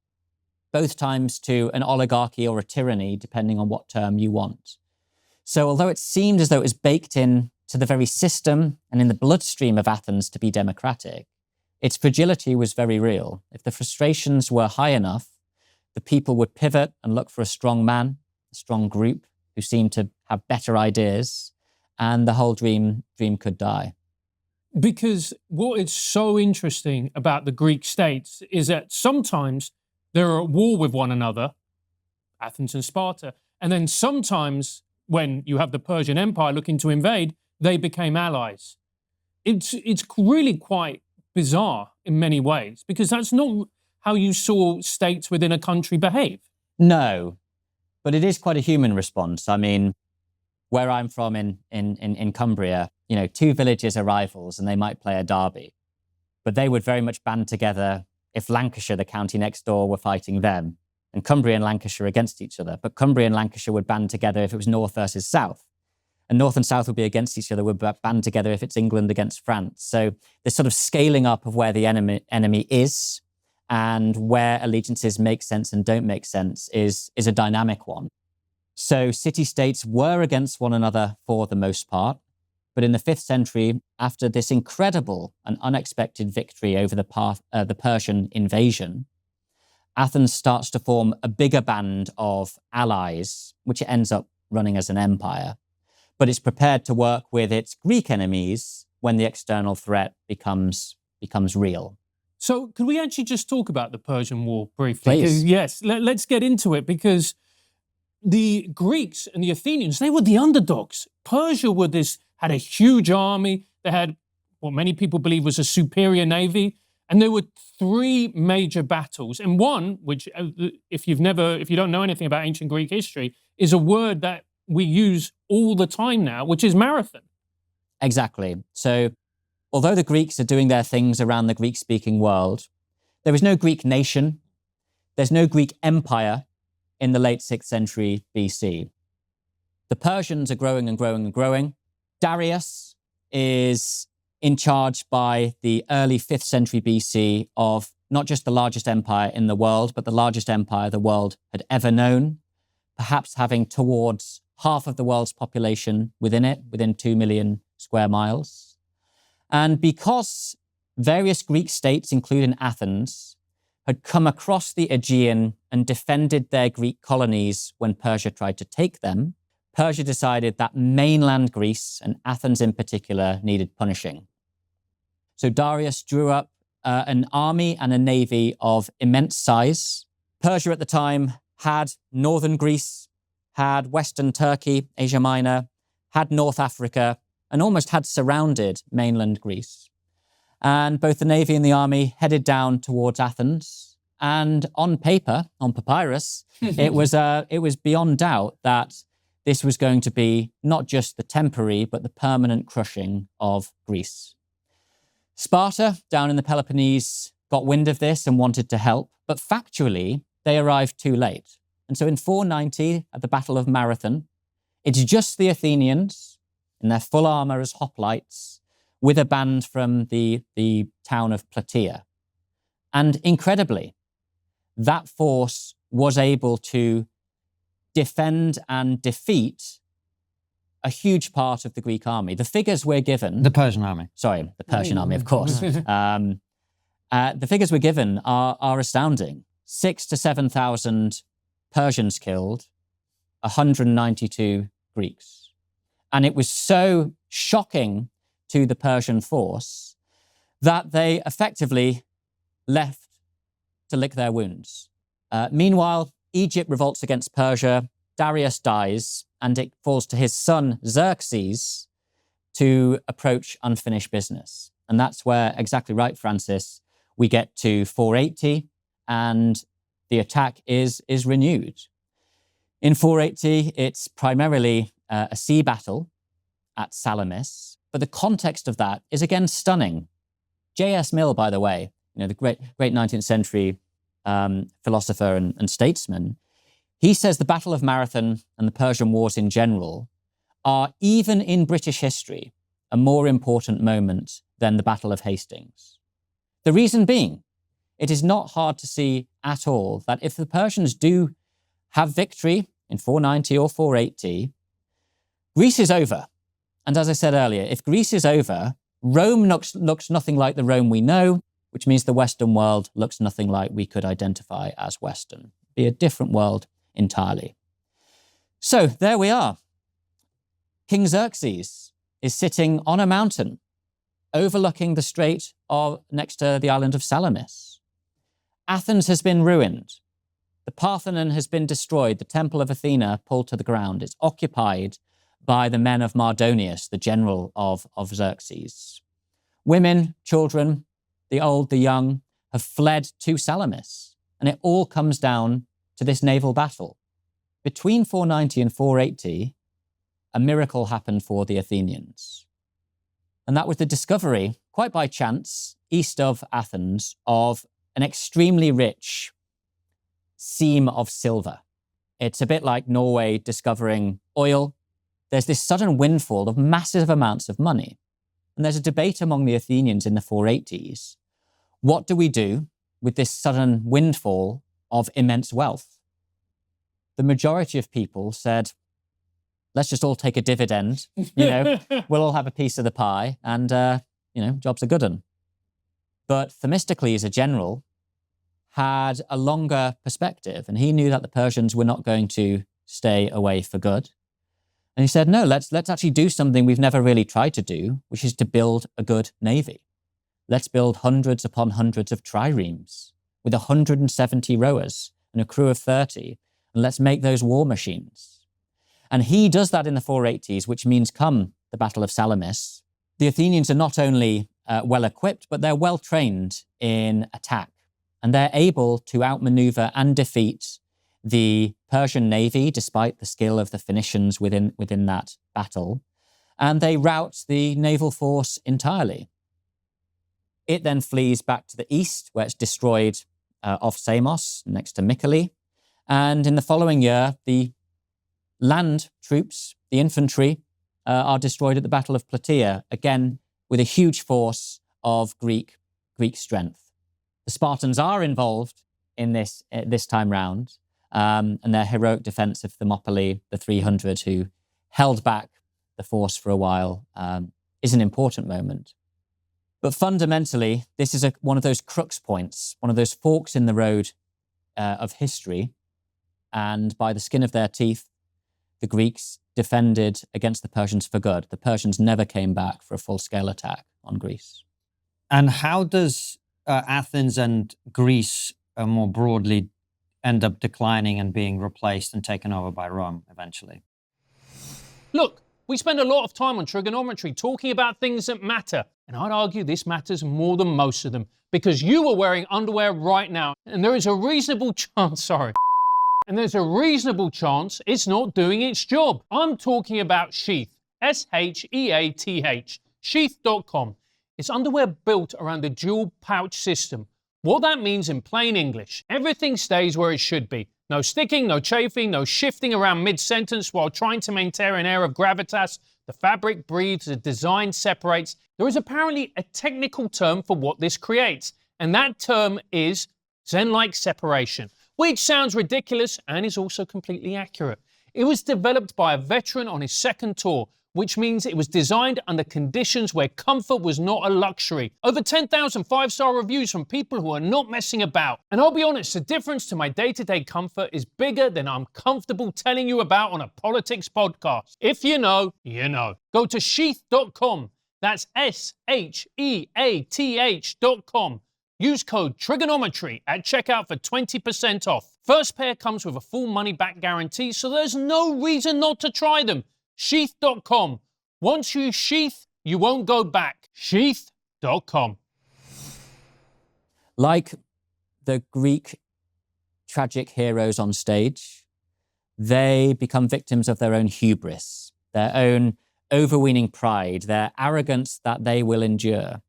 both times to an oligarchy or a tyranny, depending on what term you want. So although it seemed as though it was baked in to the very system and in the bloodstream of Athens to be democratic, its fragility was very real. If the frustrations were high enough, the people would pivot and look for a strong man, a strong group who seemed to have better ideas, and the whole dream could die. Because what is so interesting about the Greek states is that sometimes they're at war with one another, Athens and Sparta, and then sometimes when you have the Persian Empire looking to invade, they became allies. It's really quite bizarre in many ways, because that's not how you saw states within a country behave. No, but it is quite a human response. I mean, where I'm from in Cumbria, you know, two villages are rivals and they might play a derby, but they would very much band together if Lancashire, the county next door, were fighting them, and Cumbria and Lancashire against each other. But Cumbria and Lancashire would band together if it was North versus South. And North and South would be against each other, would band together if it's England against France. So this sort of scaling up of where the enemy is and where allegiances make sense and don't make sense is a dynamic one. So city-states were against one another for the most part. But in the 5th century, after this incredible and unexpected victory over the Persian invasion, Athens starts to form a bigger band of allies, which it ends up running as an empire. But it's prepared to work with its Greek enemies when the external threat becomes real. So could we actually just talk about the Persian War briefly? Please. Yes, let's get into it, because the Greeks and the Athenians, they were the underdogs. Persia had a huge army. They had what many people believe was a superior navy. And there were 3 major battles. And one, which if you don't know anything about ancient Greek history, is a word that we use all the time now, which is marathon. Exactly. So although the Greeks are doing their things around the Greek-speaking world, there is no Greek nation. There's no Greek empire in the late 6th century BC. The Persians are growing and growing and growing. Darius is in charge by the early 5th century BC of not just the largest empire in the world, but the largest empire the world had ever known, perhaps having towards half of the world's population within 2 million square miles. And because various Greek states, including Athens, had come across the Aegean and defended their Greek colonies when Persia tried to take them, Persia decided that mainland Greece, and Athens in particular, needed punishing. So Darius drew up an army and a navy of immense size. Persia at the time had northern Greece, had western Turkey, Asia Minor, had North Africa, and almost had surrounded mainland Greece. And both the navy and the army headed down towards Athens. And on paper, on papyrus, it was beyond doubt that this was going to be not just the temporary, but the permanent crushing of Greece. Sparta, down in the Peloponnese, got wind of this and wanted to help, but factually, they arrived too late. And so in 490, at the Battle of Marathon, it's just the Athenians in their full armor as hoplites with a band from the town of Plataea. And incredibly, that force was able to defend and defeat a huge part of the Greek army. The figures we're given... The Persian army. Sorry, the Persian army, of course. The figures we're given are astounding. 6,000 to 7,000 Persians killed, 192 Greeks. And it was so shocking to the Persian force that they effectively left to lick their wounds. Meanwhile, Egypt revolts against Persia, Darius dies, and it falls to his son Xerxes to approach unfinished business. And that's where, exactly right, Francis, we get to 480 and the attack is renewed. In 480, it's primarily a sea battle at Salamis, but the context of that is again stunning. J.S. Mill, by the way, the great 19th century philosopher and statesman, he says the Battle of Marathon and the Persian Wars in general are, even in British history, a more important moment than the Battle of Hastings. The reason being, it is not hard to see at all that if the Persians do have victory in 490 or 480, Greece is over. And as I said earlier, if Greece is over, Rome looks nothing like the Rome we know, which means the Western world looks nothing like we could identify as Western. Be a different world entirely. So there we are. King Xerxes is sitting on a mountain overlooking the strait next to the island of Salamis. Athens has been ruined. The Parthenon has been destroyed. The temple of Athena pulled to the ground. It's occupied by the men of Mardonius, the general of Xerxes. Women, children, the old, the young, have fled to Salamis. And it all comes down to this naval battle. Between 490 and 480, a miracle happened for the Athenians. And that was the discovery, quite by chance, east of Athens, of an extremely rich seam of silver. It's a bit like Norway discovering oil. There's this sudden windfall of massive amounts of money. And there's a debate among the Athenians in the 480s. What do we do with this sudden windfall of immense wealth? The majority of people said, let's just all take a dividend, we'll all have a piece of the pie and, job's a good one. But Themistocles, a general, had a longer perspective and he knew that the Persians were not going to stay away for good. And he said, no, let's actually do something we've never really tried to do, which is to build a good navy. Let's build hundreds upon hundreds of triremes with 170 rowers and a crew of 30, and let's make those war machines. And he does that in the 480s, which means come the Battle of Salamis, the Athenians are not only well equipped, but they're well trained in attack. And they're able to outmaneuver and defeat the Persian navy, despite the skill of the Phoenicians within that battle. And they rout the naval force entirely. It then flees back to the east, where it's destroyed off Samos, next to Mycale. And in the following year, the land troops, the infantry, are destroyed at the Battle of Plataea, again with a huge force of Greek strength. The Spartans are involved in this time round, and their heroic defense of Thermopylae, the 300 who held back the force for a while, is an important moment. But fundamentally, this is one of those crux points, one of those forks in the road of history. And by the skin of their teeth, the Greeks defended against the Persians for good. The Persians never came back for a full-scale attack on Greece. And how does Athens and Greece more broadly end up declining and being replaced and taken over by Rome eventually? Look, we spend a lot of time on trigonometry talking about things that matter. And I'd argue this matters more than most of them, because you are wearing underwear right now, and there is a reasonable chance, and there's a reasonable chance it's not doing its job. I'm talking about Sheath, S-H-E-A-T-H, sheath.com. It's underwear built around the dual pouch system. What that means in plain English, everything stays where it should be. No sticking, no chafing, no shifting around mid-sentence while trying to maintain an air of gravitas. The fabric breathes, the design separates. There is apparently a technical term for what this creates, and that term is Zen-like separation, which sounds ridiculous and is also completely accurate. It was developed by a veteran on his second tour, which means it was designed under conditions where comfort was not a luxury. Over 10,000 five-star reviews from people who are not messing about. And I'll be honest, the difference to my day-to-day comfort is bigger than I'm comfortable telling you about on a politics podcast. If you know, you know. Go to sheath.com. That's SHEATH.com. Use code TRIGGERnometry at checkout for 20% off. First pair comes with a full money-back guarantee, so there's no reason not to try them. Sheath.com. Once you sheath, you won't go back. Sheath.com. Like the Greek tragic heroes on stage, they become victims of their own hubris, their own overweening pride, their arrogance that they will endure.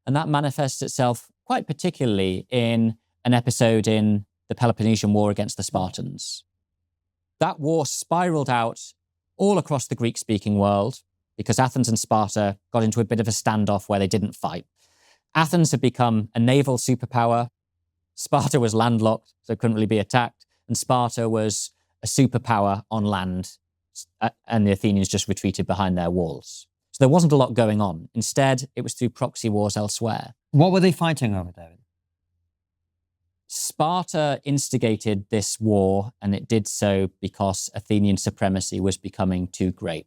And that manifests itself quite particularly in an episode in the Peloponnesian War against the Spartans. That war spiraled out all across the Greek-speaking world because Athens and Sparta got into a bit of a standoff where they didn't fight. Athens had become a naval superpower. Sparta was landlocked, so couldn't really be attacked. And Sparta was a superpower on land, and the Athenians just retreated behind their walls. So there wasn't a lot going on. Instead, it was through proxy wars elsewhere. What were they fighting over, David? Sparta instigated this war, and it did so because Athenian supremacy was becoming too great.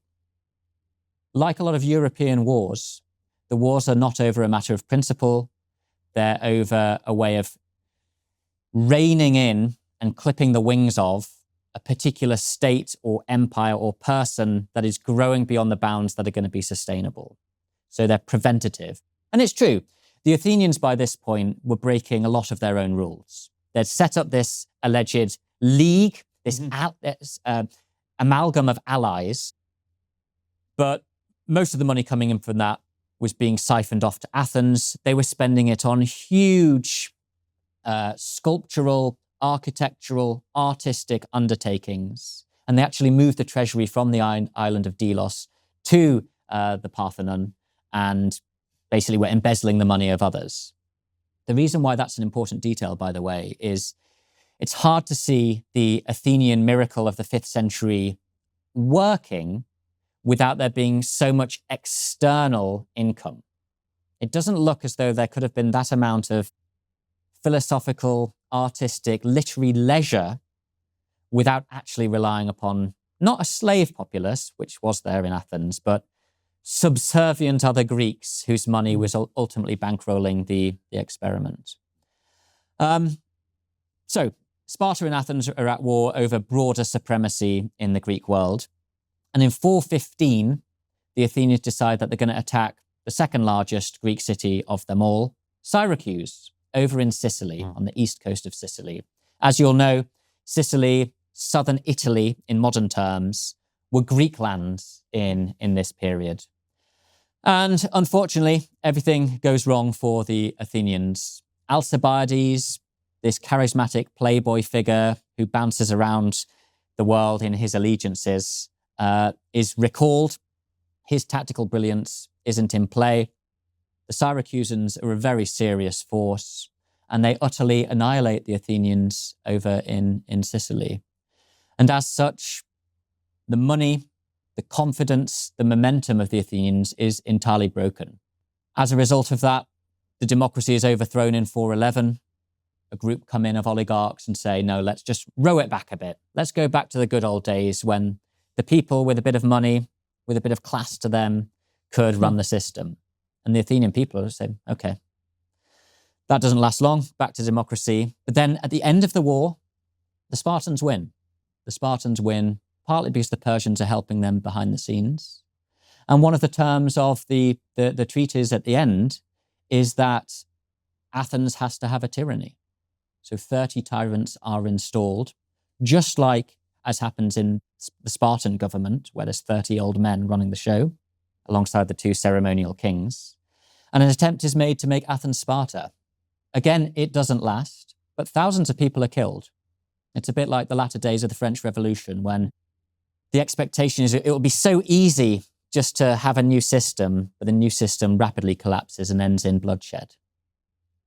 Like a lot of European wars, the wars are not over a matter of principle. They're over a way of reining in and clipping the wings of a particular state or empire or person that is growing beyond the bounds that are going to be sustainable. So they're preventative. And it's true. The Athenians, by this point, were breaking a lot of their own rules. They'd set up this alleged league, this amalgam of allies, but most of the money coming in from that was being siphoned off to Athens. They were spending it on huge sculptural, architectural, artistic undertakings, and they actually moved the treasury from the island of Delos to the Parthenon, and basically were embezzling the money of others. The reason why that's an important detail, by the way, is it's hard to see the Athenian miracle of the 5th century working without there being so much external income. It doesn't look as though there could have been that amount of philosophical, artistic, literary leisure without actually relying upon not a slave populace, which was there in Athens, but subservient other Greeks whose money was ultimately bankrolling the experiment. So Sparta and Athens are at war over broader supremacy in the Greek world. And in 415, the Athenians decide that they're going to attack the second largest Greek city of them all, Syracuse, over in Sicily, on the east coast of Sicily. As you'll know, Sicily, southern Italy in modern terms, were Greek lands in this period. And unfortunately, everything goes wrong for the Athenians. Alcibiades, this charismatic playboy figure who bounces around the world in his allegiances, is recalled. His tactical brilliance isn't in play. The Syracusans are a very serious force, and they utterly annihilate the Athenians over in Sicily. And as such, the money, the confidence, the momentum of the Athenians is entirely broken. As a result of that, the democracy is overthrown in 411. A group come in of oligarchs and say, no, let's just row it back a bit. Let's go back to the good old days when the people with a bit of money, with a bit of class to them, could run the system. And the Athenian people say, okay, that doesn't last long, back to democracy. But then at the end of the war, the Spartans win. The Spartans win partly because the Persians are helping them behind the scenes. And one of the terms of the treaties at the end is that Athens has to have a tyranny. So 30 tyrants are installed, just like as happens in the Spartan government, where there's 30 old men running the show, alongside the 2 ceremonial kings. And an attempt is made to make Athens Sparta. Again, it doesn't last, but thousands of people are killed. It's a bit like the latter days of the French Revolution, when the expectation is it will be so easy just to have a new system, but the new system rapidly collapses and ends in bloodshed.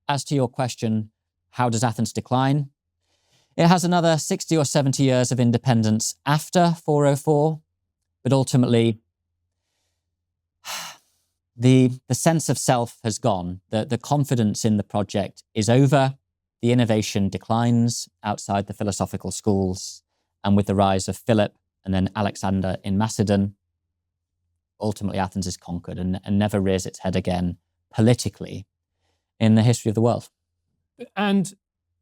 As to your question, how does Athens decline? It has another 60 or 70 years of independence after 404, but ultimately the sense of self has gone. The confidence in the project is over. The innovation declines outside the philosophical schools, and with the rise of Philip and then Alexander in Macedon, ultimately Athens is conquered and never rears its head again politically in the history of the world. And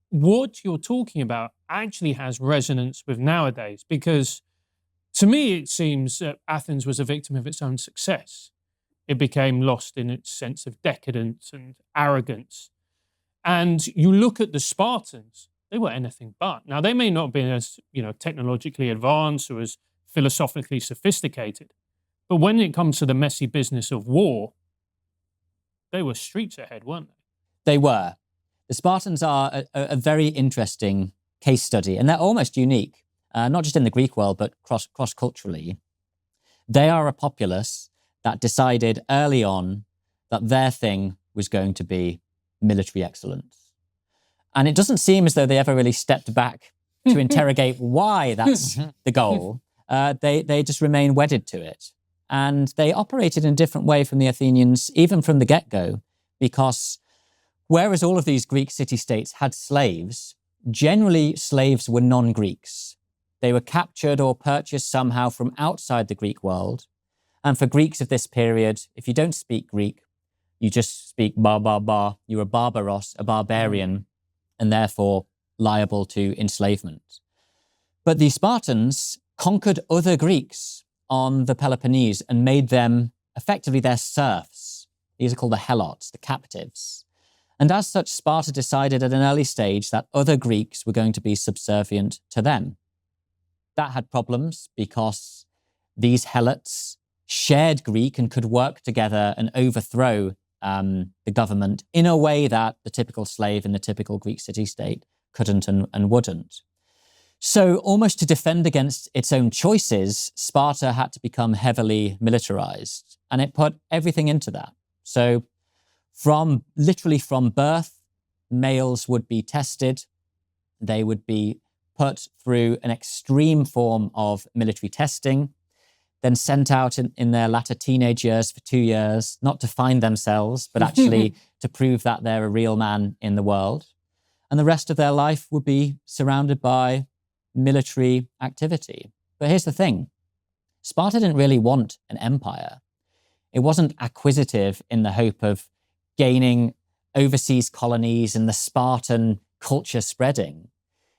what you're talking about actually has resonance with nowadays, because to me it seems that Athens was a victim of its own success. It became lost in its sense of decadence and arrogance. And you look at the Spartans, they were anything but. Now, they may not have been as, technologically advanced or as philosophically sophisticated, but when it comes to the messy business of war, they were streets ahead, weren't they? They were. The Spartans are a very interesting case study, and they're almost unique, not just in the Greek world, but cross-culturally. They are a populace that decided early on that their thing was going to be military excellence. And it doesn't seem as though they ever really stepped back to interrogate why that's the goal. They just remain wedded to it. And they operated in a different way from the Athenians, even from the get-go, because whereas all of these Greek city-states had slaves, generally slaves were non-Greeks. They were captured or purchased somehow from outside the Greek world. And for Greeks of this period, if you don't speak Greek, you just speak bar. You're a barbaros, a barbarian, and therefore liable to enslavement. But the Spartans conquered other Greeks on the Peloponnese and made them effectively their serfs. These are called the helots, the captives. And as such, Sparta decided at an early stage that other Greeks were going to be subservient to them. That had problems because these helots shared Greek and could work together and overthrow the government in a way that the typical slave in the typical Greek city-state couldn't and wouldn't. So almost to defend against its own choices, Sparta had to become heavily militarized, and it put everything into that. So literally from birth, males would be tested. They would be put through an extreme form of military testing, then sent out in their latter teenage years for 2 years, not to find themselves, but actually to prove that they're a real man in the world. And the rest of their life would be surrounded by military activity. But here's the thing. Sparta didn't really want an empire. It wasn't acquisitive in the hope of gaining overseas colonies and the Spartan culture spreading.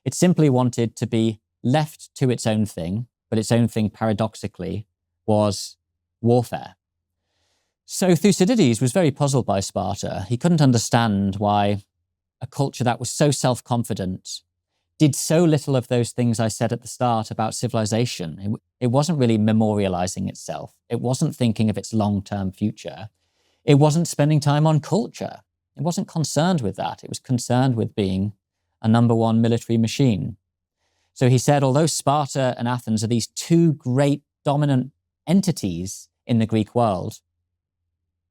It simply wanted to be left to its own thing, but its own thing, paradoxically, was warfare. So Thucydides was very puzzled by Sparta. He couldn't understand why a culture that was so self-confident did so little of those things I said at the start about civilization. It wasn't really memorializing itself. It wasn't thinking of its long-term future. It wasn't spending time on culture. It wasn't concerned with that. It was concerned with being a number one military machine. So he said, although Sparta and Athens are these two great dominant entities in the Greek world,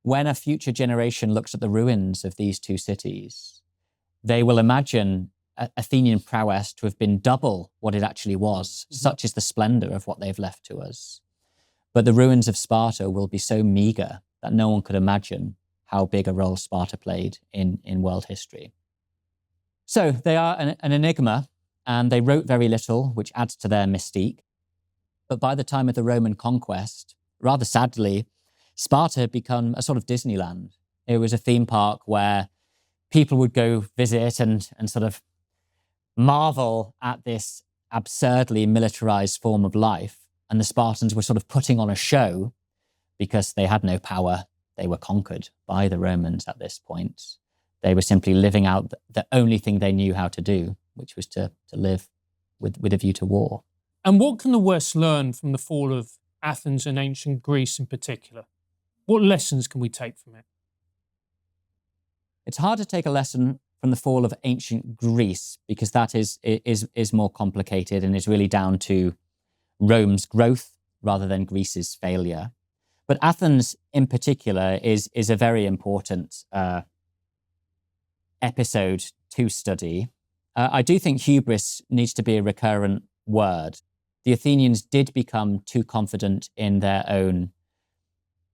when a future generation looks at the ruins of these two cities, they will imagine Athenian prowess to have been double what it actually was. Such is the splendor of what they've left to us. But the ruins of Sparta will be so meager that no one could imagine how big a role Sparta played in world history. So they are an enigma, and they wrote very little, which adds to their mystique. But by the time of the Roman conquest, rather sadly, Sparta had become a sort of Disneyland. It was a theme park where people would go visit and sort of marvel at this absurdly militarized form of life. And the Spartans were sort of putting on a show because they had no power. They were conquered by the Romans at this point. They were simply living out the only thing they knew how to do, which was to live with a view to war. And what can the West learn from the fall of Athens and ancient Greece in particular? What lessons can we take from it? It's hard to take a lesson from the fall of ancient Greece, because that is more complicated and is really down to Rome's growth rather than Greece's failure. But Athens in particular is a very important episode to study. I do think hubris needs to be a recurrent word. The Athenians did become too confident in their own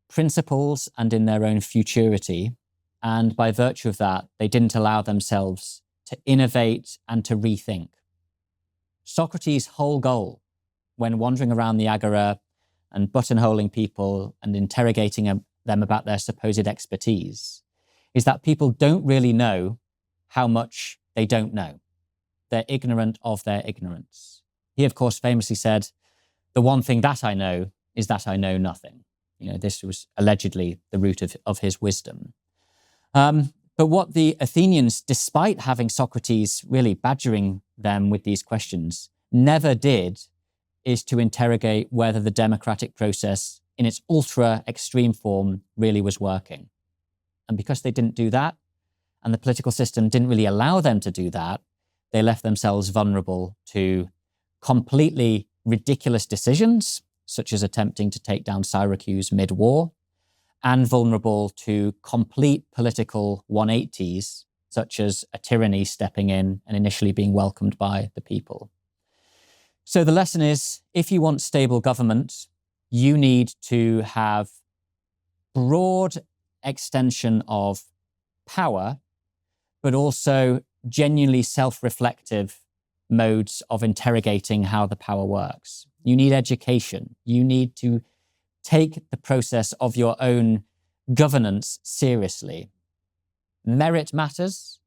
principles and in their own futurity. And by virtue of that, they didn't allow themselves to innovate and to rethink. Socrates' whole goal when wandering around the agora and buttonholing people and interrogating them about their supposed expertise is that people don't really know how much they don't know. They're ignorant of their ignorance. He, of course, famously said, "The one thing that I know is that I know nothing." This was allegedly the root of his wisdom. But what the Athenians, despite having Socrates really badgering them with these questions, never did is to interrogate whether the democratic process in its ultra extreme form really was working. And because they didn't do that, and the political system didn't really allow them to do that, they left themselves vulnerable to completely ridiculous decisions, such as attempting to take down Syracuse mid-war, and vulnerable to complete political 180s, such as a tyranny stepping in and initially being welcomed by the people. So the lesson is, if you want stable government, you need to have broad extension of power, but also genuinely self-reflective modes of interrogating how the power works. You need education. You need to take the process of your own governance seriously. Merit matters.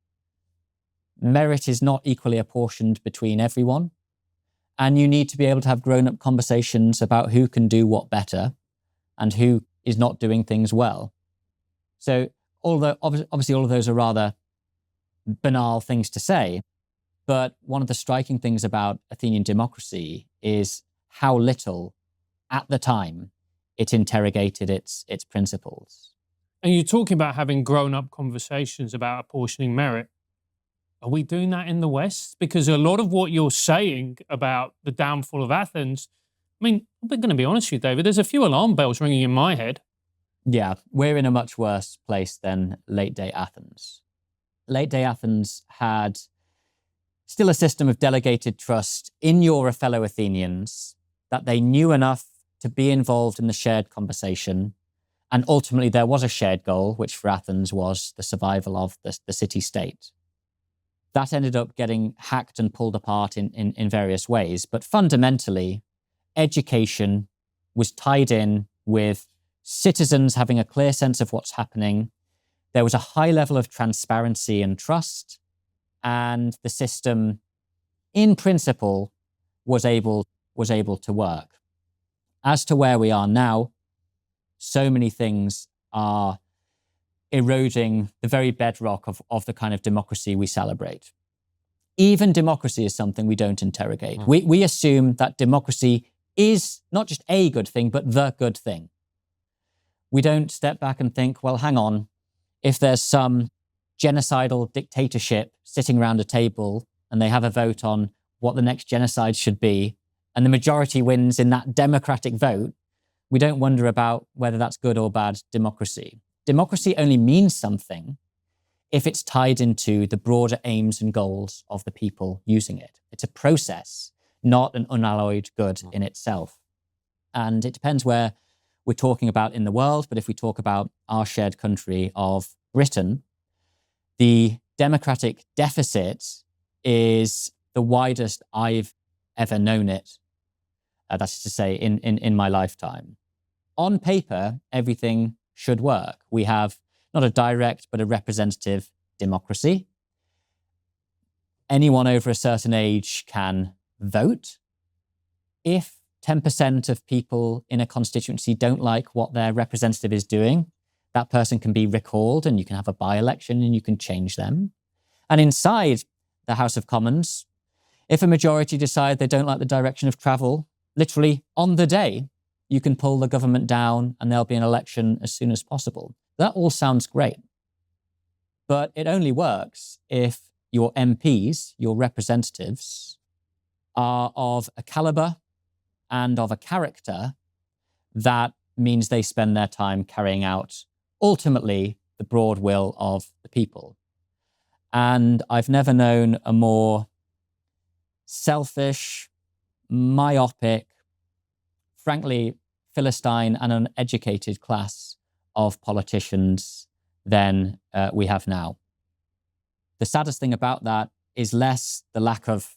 Merit is not equally apportioned between everyone. And you need to be able to have grown-up conversations about who can do what better and who is not doing things well. So although obviously all of those are rather banal things to say, but one of the striking things about Athenian democracy is how little, at the time, it interrogated its principles. And you're talking about having grown-up conversations about apportioning merit. Are we doing that in the West? Because a lot of what you're saying about the downfall of Athens, I mean, I'm going to be honest with you, David, there's a few alarm bells ringing in my head. Yeah, we're in a much worse place than late-day Athens. Late-day Athens had still a system of delegated trust in your fellow Athenians that they knew enough to be involved in the shared conversation. And ultimately, there was a shared goal, which for Athens was the survival of the city-state. That ended up getting hacked and pulled apart in various ways. But fundamentally, education was tied in with citizens having a clear sense of what's happening. There was a high level of transparency and trust, and the system, in principle, was able to work. As to where we are now, so many things are eroding the very bedrock of the kind of democracy we celebrate. Even democracy is something we don't interrogate. We assume that democracy is not just a good thing, but the good thing. We don't step back and think, well, hang on, if there's some genocidal dictatorship sitting around a table and they have a vote on what the next genocide should be, and the majority wins in that democratic vote, we don't wonder about whether that's good or bad democracy. Democracy only means something if it's tied into the broader aims and goals of the people using it. It's a process, not an unalloyed good in itself. And it depends where we're talking about in the world, but if we talk about our shared country of Britain, the democratic deficit is the widest I've ever known it. That's to say, in my lifetime. On paper, everything should work. We have not a direct, but a representative democracy. Anyone over a certain age can vote. If 10% of people in a constituency don't like what their representative is doing, that person can be recalled and you can have a by-election and you can change them. And inside the House of Commons, if a majority decide they don't like the direction of travel, literally on the day, you can pull the government down and there'll be an election as soon as possible. That all sounds great. But it only works if your MPs, your representatives, are of a caliber and of a character that means they spend their time carrying out, ultimately, the broad will of the people. And I've never known a more selfish, myopic, frankly, Philistine and uneducated class of politicians than we have now. The saddest thing about that is less the lack of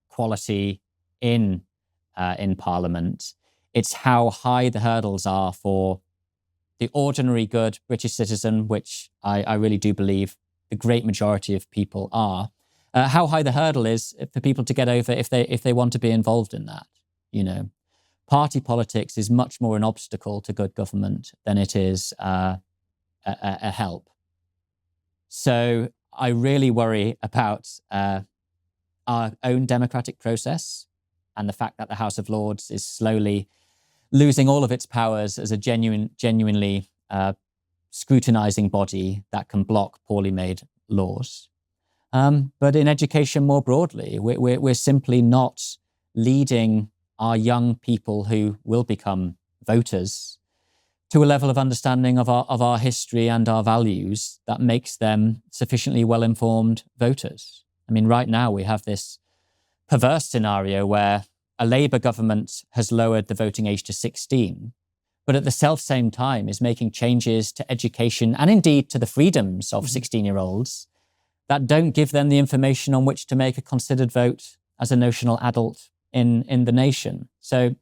quality in Parliament. It's how high the hurdles are for the ordinary good British citizen, which I really do believe the great majority of people are. How high the hurdle is for people to get over if they want to be involved in that. You know, party politics is much more an obstacle to good government than it is a help. So I really worry about our own democratic process and the fact that the House of Lords is slowly losing all of its powers as a genuinely scrutinizing body that can block poorly made laws. But in education more broadly, we're simply not leading our young people who will become voters to a level of understanding of our history and our values that makes them sufficiently well-informed voters. I mean, right now we have this perverse scenario where a Labour government has lowered the voting age to 16, but at the self-same time is making changes to education and indeed to the freedoms of 16-year-olds that don't give them the information on which to make a considered vote as a notional adult in the nation. So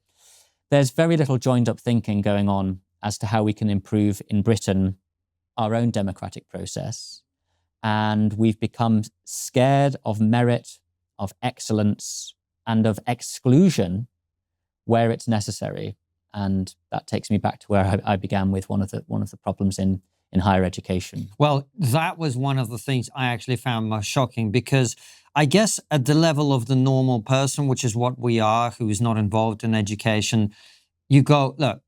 there's very little joined-up thinking going on as to how we can improve in Britain our own democratic process. And we've become scared of merit, of excellence, and of exclusion where it's necessary. And that takes me back to where I began with one of the problems in higher education. Well, that was one of the things I actually found most shocking, because I guess at the level of the normal person, which is what we are, who is not involved in education, you go, look,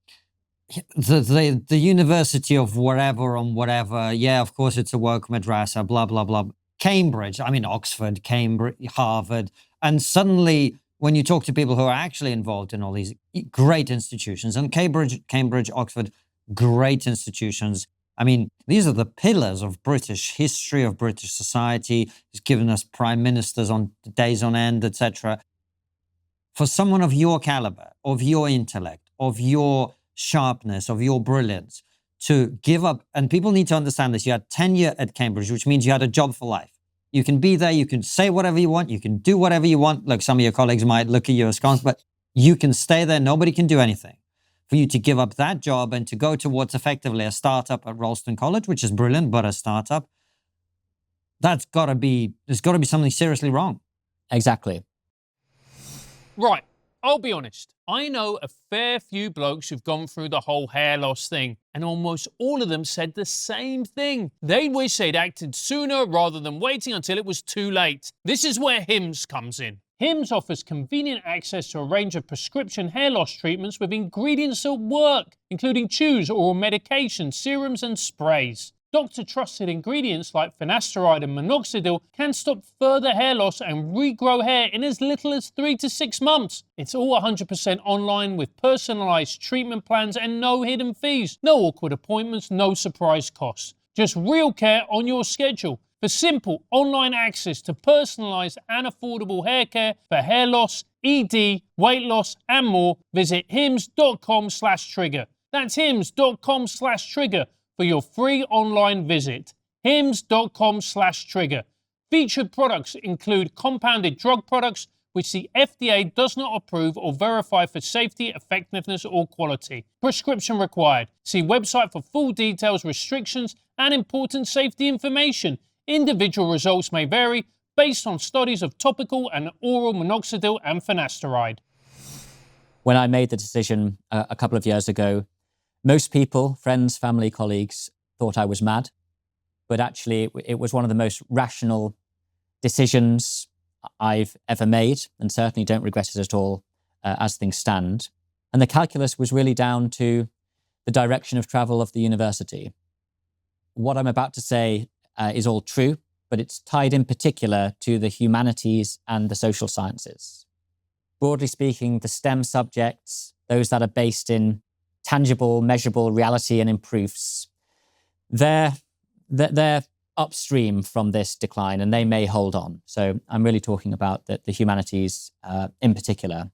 the university of wherever on whatever, yeah, of course it's a woke madrasa, blah, blah, blah. Cambridge, I mean, Oxford, Cambridge, Harvard. And suddenly, when you talk to people who are actually involved in all these great institutions, and Cambridge, Oxford, great institutions. I mean, these are the pillars of British history, of British society. It's given us prime ministers on days on end, etc. For someone of your caliber, of your intellect, of your sharpness, of your brilliance, to give up, and people need to understand this, you had tenure at Cambridge, which means you had a job for life. You can be there, you can say whatever you want, you can do whatever you want. Look, some of your colleagues might look at you askance, but you can stay there, nobody can do anything. For you to give up that job and to go to what's effectively a startup at Ralston College, which is brilliant, but a startup, there's got to be something seriously wrong. Exactly. Right, I'll be honest. I know a fair few blokes who've gone through the whole hair loss thing, and almost all of them said the same thing. They wish they'd acted sooner rather than waiting until it was too late. This is where Hims comes in. Hims offers convenient access to a range of prescription hair loss treatments with ingredients that work, including chews, oral medications, serums and sprays. Doctor-trusted ingredients like finasteride and minoxidil can stop further hair loss and regrow hair in as little as 3 to 6 months. It's all 100% online with personalised treatment plans and no hidden fees. No awkward appointments, no surprise costs. Just real care on your schedule. For simple online access to personalised and affordable hair care for hair loss, ED, weight loss and more, visit hims.com/trigger. That's hims.com/trigger for your free online visit. hims.com/trigger. Featured products include compounded drug products which the FDA does not approve or verify for safety, effectiveness or quality. Prescription required. See website for full details, restrictions and important safety information. Individual results may vary based on studies of topical and oral minoxidil and finasteride. When I made the decision a couple of years ago, most people, friends, family, colleagues, thought I was mad. But actually, it was one of the most rational decisions I've ever made, and certainly don't regret it at all as things stand. And the calculus was really down to the direction of travel of the university. What I'm about to say is all true, but it's tied in particular to the humanities and the social sciences. Broadly speaking, the STEM subjects, those that are based in tangible, measurable reality and in proofs, they're upstream from this decline and they may hold on. So I'm really talking about the humanities in particular.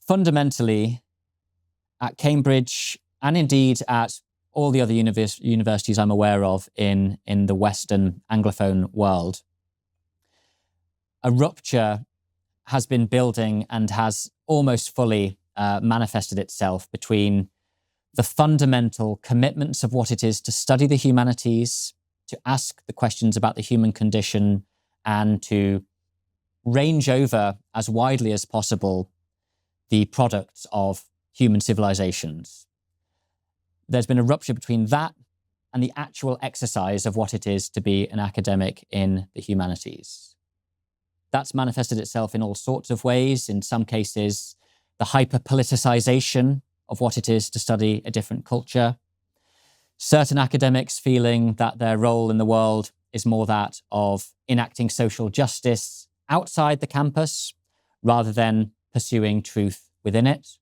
Fundamentally, at Cambridge and indeed at all the other universities I'm aware of in the Western Anglophone world, a rupture has been building and has almost fully manifested itself between the fundamental commitments of what it is to study the humanities, to ask the questions about the human condition, and to range over as widely as possible the products of human civilizations. There's been a rupture between that and the actual exercise of what it is to be an academic in the humanities. That's manifested itself in all sorts of ways. In some cases, the hyper-politicization of what it is to study a different culture. Certain academics feeling that their role in the world is more that of enacting social justice outside the campus rather than pursuing truth within it.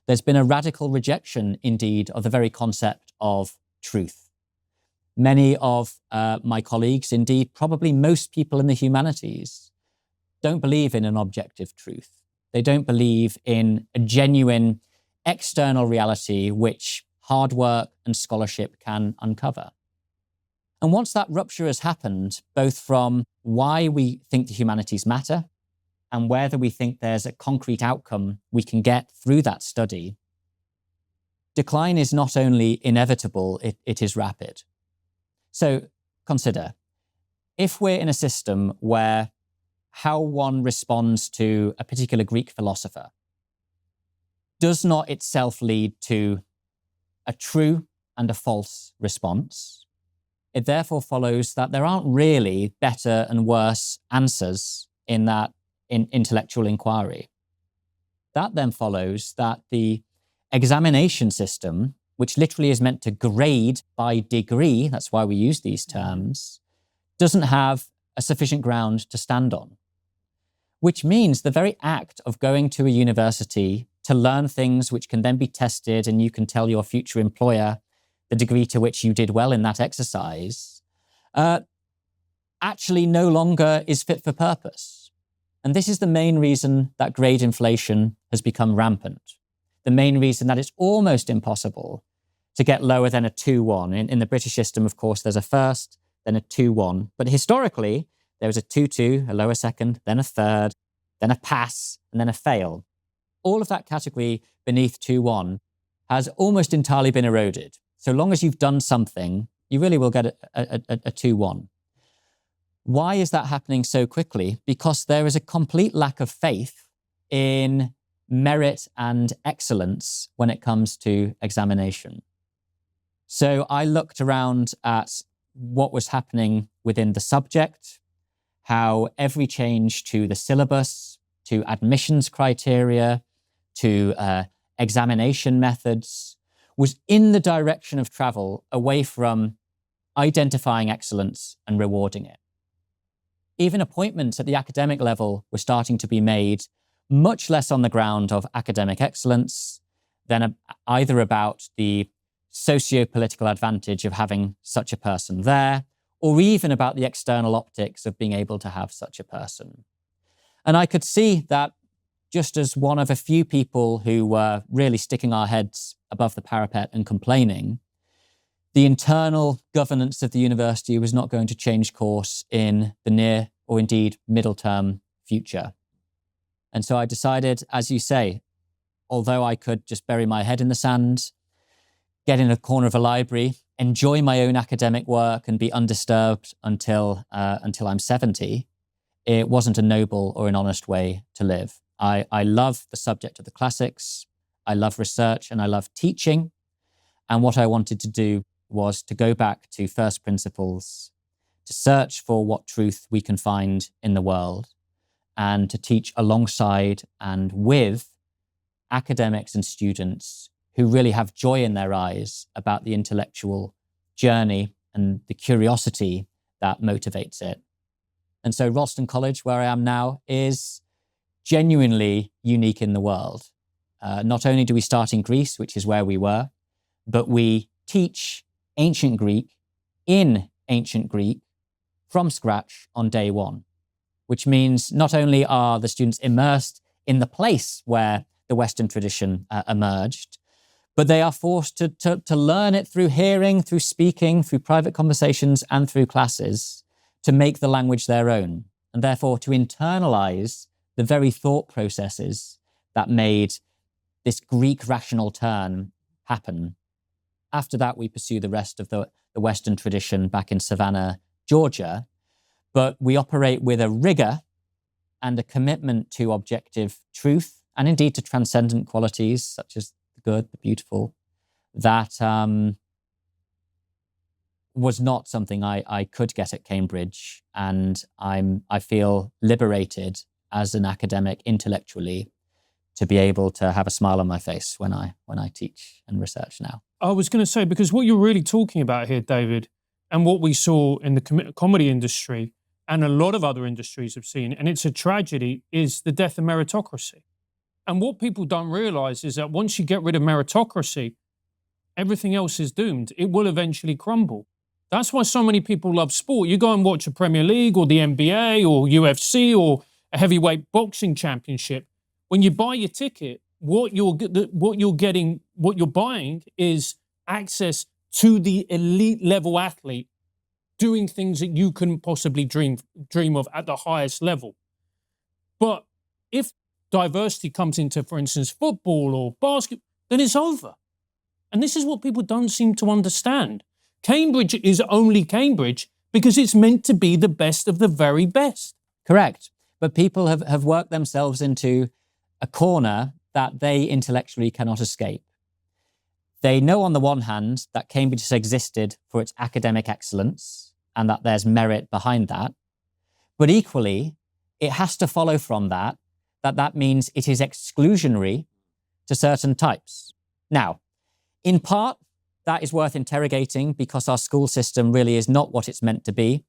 There's been a radical rejection, indeed, of the very concept of truth. Many of my colleagues, indeed, probably most people in the humanities, don't believe in an objective truth. They don't believe in a genuine external reality which hard work and scholarship can uncover. And once that rupture has happened, both from why we think the humanities matter and whether we think there's a concrete outcome we can get through that study, decline is not only inevitable, it is rapid. So consider, if we're in a system where how one responds to a particular Greek philosopher does not itself lead to a true and a false response, it therefore follows that there aren't really better and worse answers in that intellectual inquiry. That then follows that the examination system, which literally is meant to grade by degree, that's why we use these terms, doesn't have a sufficient ground to stand on. Which means the very act of going to a university to learn things which can then be tested and you can tell your future employer the degree to which you did well in that exercise, actually no longer is fit for purpose. And this is the main reason that grade inflation has become rampant. The main reason that it's almost impossible to get lower than a 2-1. In the British system, of course, there's a first, then a 2-1. But historically, there was a 2-2, a lower second, then a third, then a pass, and then a fail. All of that category beneath 2-1 has almost entirely been eroded. So long as you've done something, you really will get a 2-1. Why is that happening so quickly? Because there is a complete lack of faith in merit and excellence when it comes to examination. So I looked around at what was happening within the subject, how every change to the syllabus, to admissions criteria, to examination methods was in the direction of travel away from identifying excellence and rewarding it. Even appointments at the academic level were starting to be made much less on the ground of academic excellence than either about the socio-political advantage of having such a person there, or even about the external optics of being able to have such a person. And I could see that just as one of a few people who were really sticking our heads above the parapet and complaining, the internal governance of the university was not going to change course in the near or indeed middle term future. And so I decided, as you say, although I could just bury my head in the sand, get in a corner of a library, enjoy my own academic work and be undisturbed until I'm 70, it wasn't a noble or an honest way to live. I love the subject of the classics, I love research, and I love teaching. And what I wanted to do was to go back to first principles, to search for what truth we can find in the world, and to teach alongside and with academics and students who really have joy in their eyes about the intellectual journey and the curiosity that motivates it. And so Ralston College, where I am now, is genuinely unique in the world. Not only do we start in Greece, which is where we were, but we teach ancient Greek in ancient Greek from scratch on day one, which means not only are the students immersed in the place where the Western tradition emerged, but they are forced to learn it through hearing, through speaking, through private conversations, and through classes to make the language their own, and therefore to internalize the very thought processes that made this Greek rational turn happen. After that, we pursue the rest of the Western tradition back in Savannah, Georgia, but we operate with a rigor and a commitment to objective truth, and indeed to transcendent qualities such as the good, the beautiful, that was not something I could get at Cambridge, and I feel liberated as an academic intellectually to be able to have a smile on my face when I teach and research now. I was going to say, because what you're really talking about here, David, and what we saw in the comedy industry and a lot of other industries have seen, and it's a tragedy, is the death of meritocracy. And what people don't realize is that once you get rid of meritocracy, everything else is doomed. It will eventually crumble. That's why so many people love sport. You go and watch a Premier League or the NBA or UFC or a heavyweight boxing championship. When you buy your ticket, what you're buying is access to the elite level athlete doing things that you couldn't possibly dream of at the highest level. But if diversity comes into, for instance, football or basketball, then it's over. And this is what people don't seem to understand. Cambridge is only Cambridge because it's meant to be the best of the very best. Correct. But people have worked themselves into a corner that they intellectually cannot escape. They know on the one hand that Cambridge has existed for its academic excellence and that there's merit behind that. But equally, it has to follow from that means it is exclusionary to certain types. Now, in part, that is worth interrogating because our school system really is not what it's meant to be,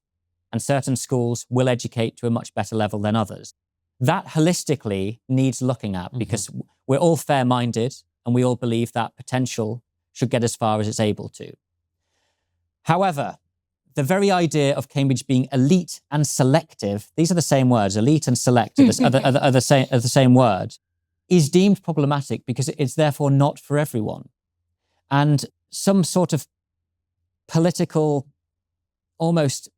and certain schools will educate to a much better level than others. That holistically needs looking at because we're all fair-minded and we all believe that potential should get as far as it's able to. However, the very idea of Cambridge being elite and selective, these are the same words, elite and select are the same word, is deemed problematic because it's therefore not for everyone. And some sort of political, almost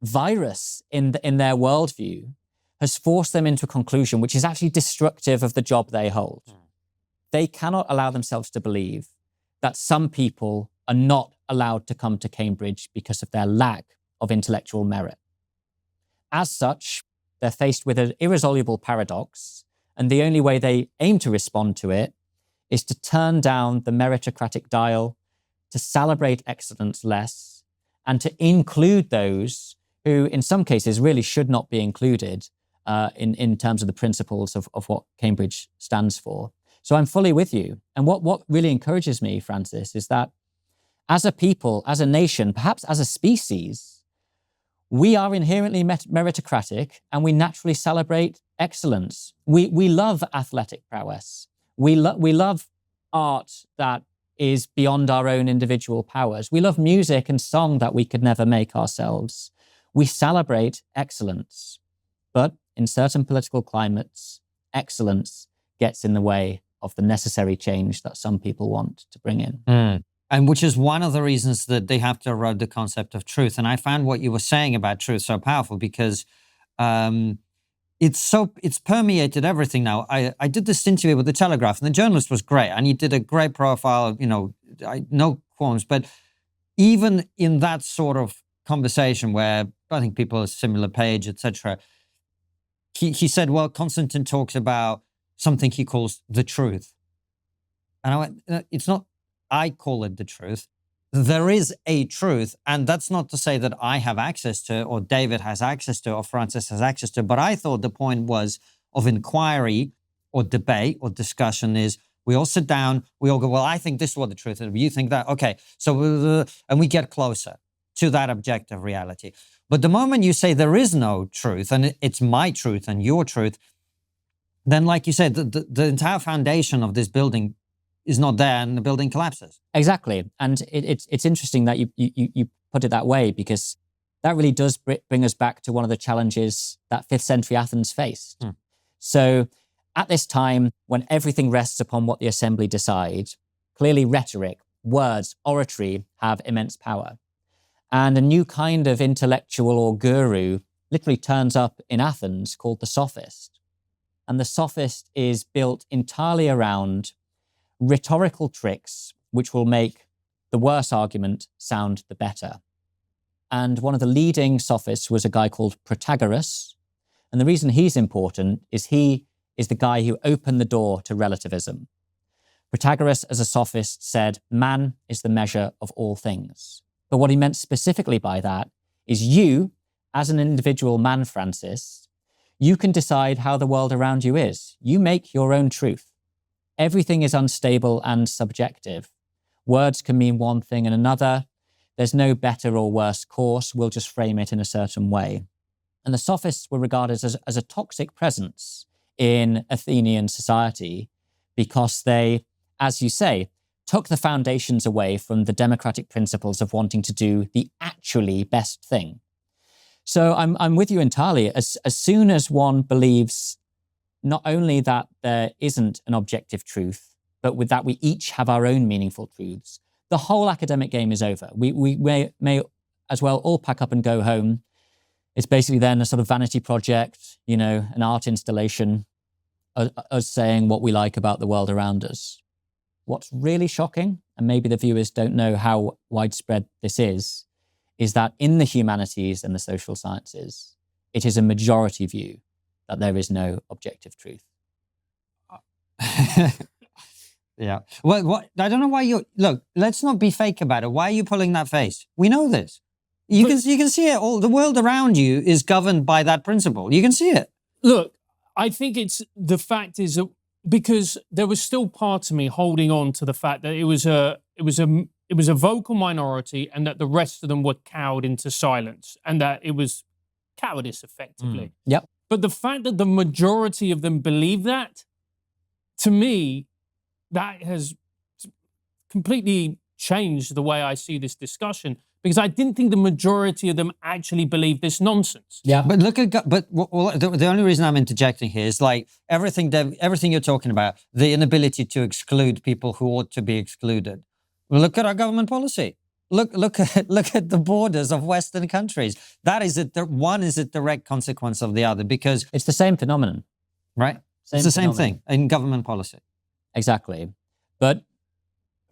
virus in their worldview has forced them into a conclusion which is actually destructive of the job they hold. They cannot allow themselves to believe that some people are not allowed to come to Cambridge because of their lack of intellectual merit. As such, they're faced with an irresolvable paradox, and the only way they aim to respond to it is to turn down the meritocratic dial, to celebrate excellence less, and to include those who, in some cases, really should not be included in terms of the principles of what Cambridge stands for. So I'm fully with you. And what really encourages me, Francis, is that as a people, as a nation, perhaps as a species, we are inherently meritocratic and we naturally celebrate excellence. We love athletic prowess. We love art that is beyond our own individual powers. We love music and song that we could never make ourselves. We celebrate excellence. But in certain political climates, excellence gets in the way of the necessary change that some people want to bring in. And which is one of the reasons that they have to erode the concept of truth. And I found what you were saying about truth so powerful because it's permeated everything now. I did this interview with the Telegraph, and the journalist was great, and he did a great profile. No qualms, but even in that sort of conversation where I think people are similar page, etc., he said, "Well, Konstantin talks about something he calls the truth," and I went, "It's not. I call it the truth. There is a truth, and that's not to say that I have access to, or David has access to, or Francis has access to, but I thought the point was of inquiry or debate or discussion is We all sit down. We all go, well, I think this is what the truth is. You think that? Okay. So, and we get closer to that objective reality. But the moment you say there is no truth, and it's my truth and your truth, then, like you said, the entire foundation of this building is not there, and the building collapses. Exactly. And it's interesting that you put it that way, because that really does bring us back to one of the challenges that 5th century Athens faced. So at this time, when everything rests upon what the assembly decide, clearly rhetoric, words, oratory have immense power. And a new kind of intellectual or guru literally turns up in Athens called the Sophist. And the Sophist is built entirely around rhetorical tricks which will make the worse argument sound the better. And one of the leading Sophists was a guy called Protagoras. And the reason he's important is he is the guy who opened the door to relativism. Protagoras, as a Sophist, said, man is the measure of all things. But what he meant specifically by that is you, as an individual man, Francis, you can decide how the world around you is. You make your own truth. Everything is unstable and subjective. Words can mean one thing and another. There's no better or worse course. We'll just frame it in a certain way. And the Sophists were regarded as a toxic presence in Athenian society because they, as you say, took the foundations away from the democratic principles of wanting to do the actually best thing. So I'm with you entirely. As soon as one believes not only that there isn't an objective truth, but with that we each have our own meaningful truths, the whole academic game is over. We may as well all pack up and go home. It's basically then a sort of vanity project, an art installation, us saying what we like about the world around us. What's really shocking, and maybe the viewers don't know how widespread this is that in the humanities and the social sciences, it is a majority view that there is no objective truth. Yeah. Well, I don't know why look, let's not be fake about it. Why are you pulling that face? We know this. You can see it. All the world around you is governed by that principle. You can see it. Look, I think the fact is that because there was still part of me holding on to the fact that it was a vocal minority and that the rest of them were cowed into silence and that it was cowardice effectively. Yep. But the fact that the majority of them believe that, to me, that has completely changed the way I see this discussion, because I didn't think the majority of them actually believed this nonsense. Yeah. But look at, the only reason I'm interjecting here is like everything you're talking about, the inability to exclude people who ought to be excluded. Well, look at our government policy. Look at the borders of Western countries. That is one is a direct consequence of the other, because it's the same phenomenon, right? It's the same thing in government policy. Exactly. But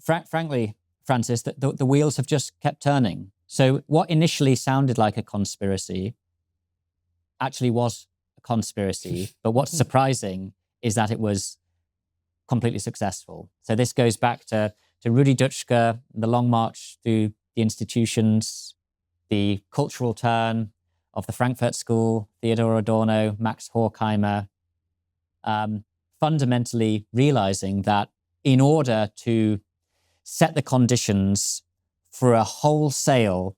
frankly, Francis, the wheels have just kept turning. So what initially sounded like a conspiracy actually was a conspiracy. But what's surprising is that it was completely successful. So this goes back to Rudi Dutschke, the long march through the institutions, the cultural turn of the Frankfurt School, Theodor Adorno, Max Horkheimer, fundamentally realizing that in order to set the conditions for a wholesale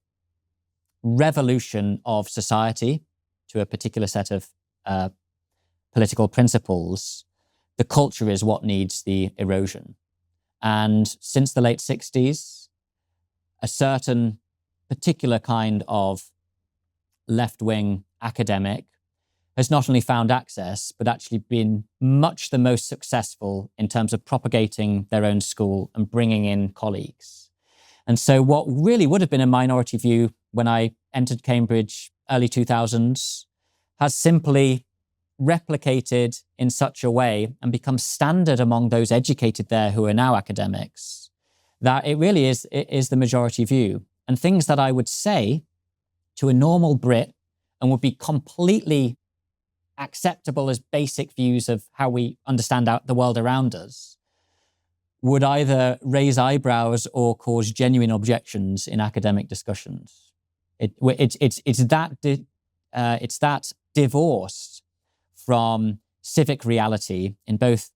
revolution of society to a particular set of political principles, the culture is what needs the erosion. And since the late 60s, a certain particular kind of left-wing academic has not only found access, but actually been much the most successful in terms of propagating their own school and bringing in colleagues. And so what really would have been a minority view when I entered Cambridge early 2000s has simply replicated in such a way and become standard among those educated there who are now academics, that it really is the majority view. And things that I would say to a normal Brit and would be completely acceptable as basic views of how we understand the world around us would either raise eyebrows or cause genuine objections in academic discussions. It's that divorced from civic reality in both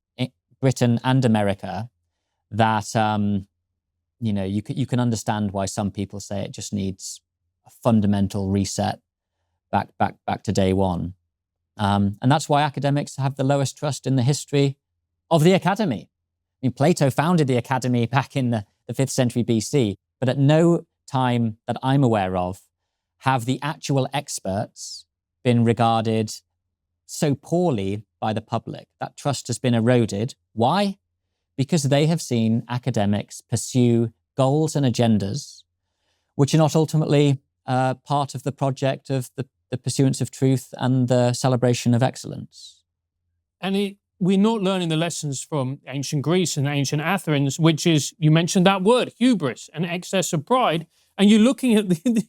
Britain and America that, you can understand why some people say it just needs a fundamental reset back to day one. And that's why academics have the lowest trust in the history of the academy. I mean, Plato founded the academy back in the 5th century BC, but at no time that I'm aware of have the actual experts been regarded so poorly by the public. That trust has been eroded. Why? Because they have seen academics pursue goals and agendas which are not ultimately part of the project of the pursuance of truth and the celebration of excellence. And we're not learning the lessons from ancient Greece and ancient Athens, which is, you mentioned that word, hubris, and excess of pride, and you're looking at the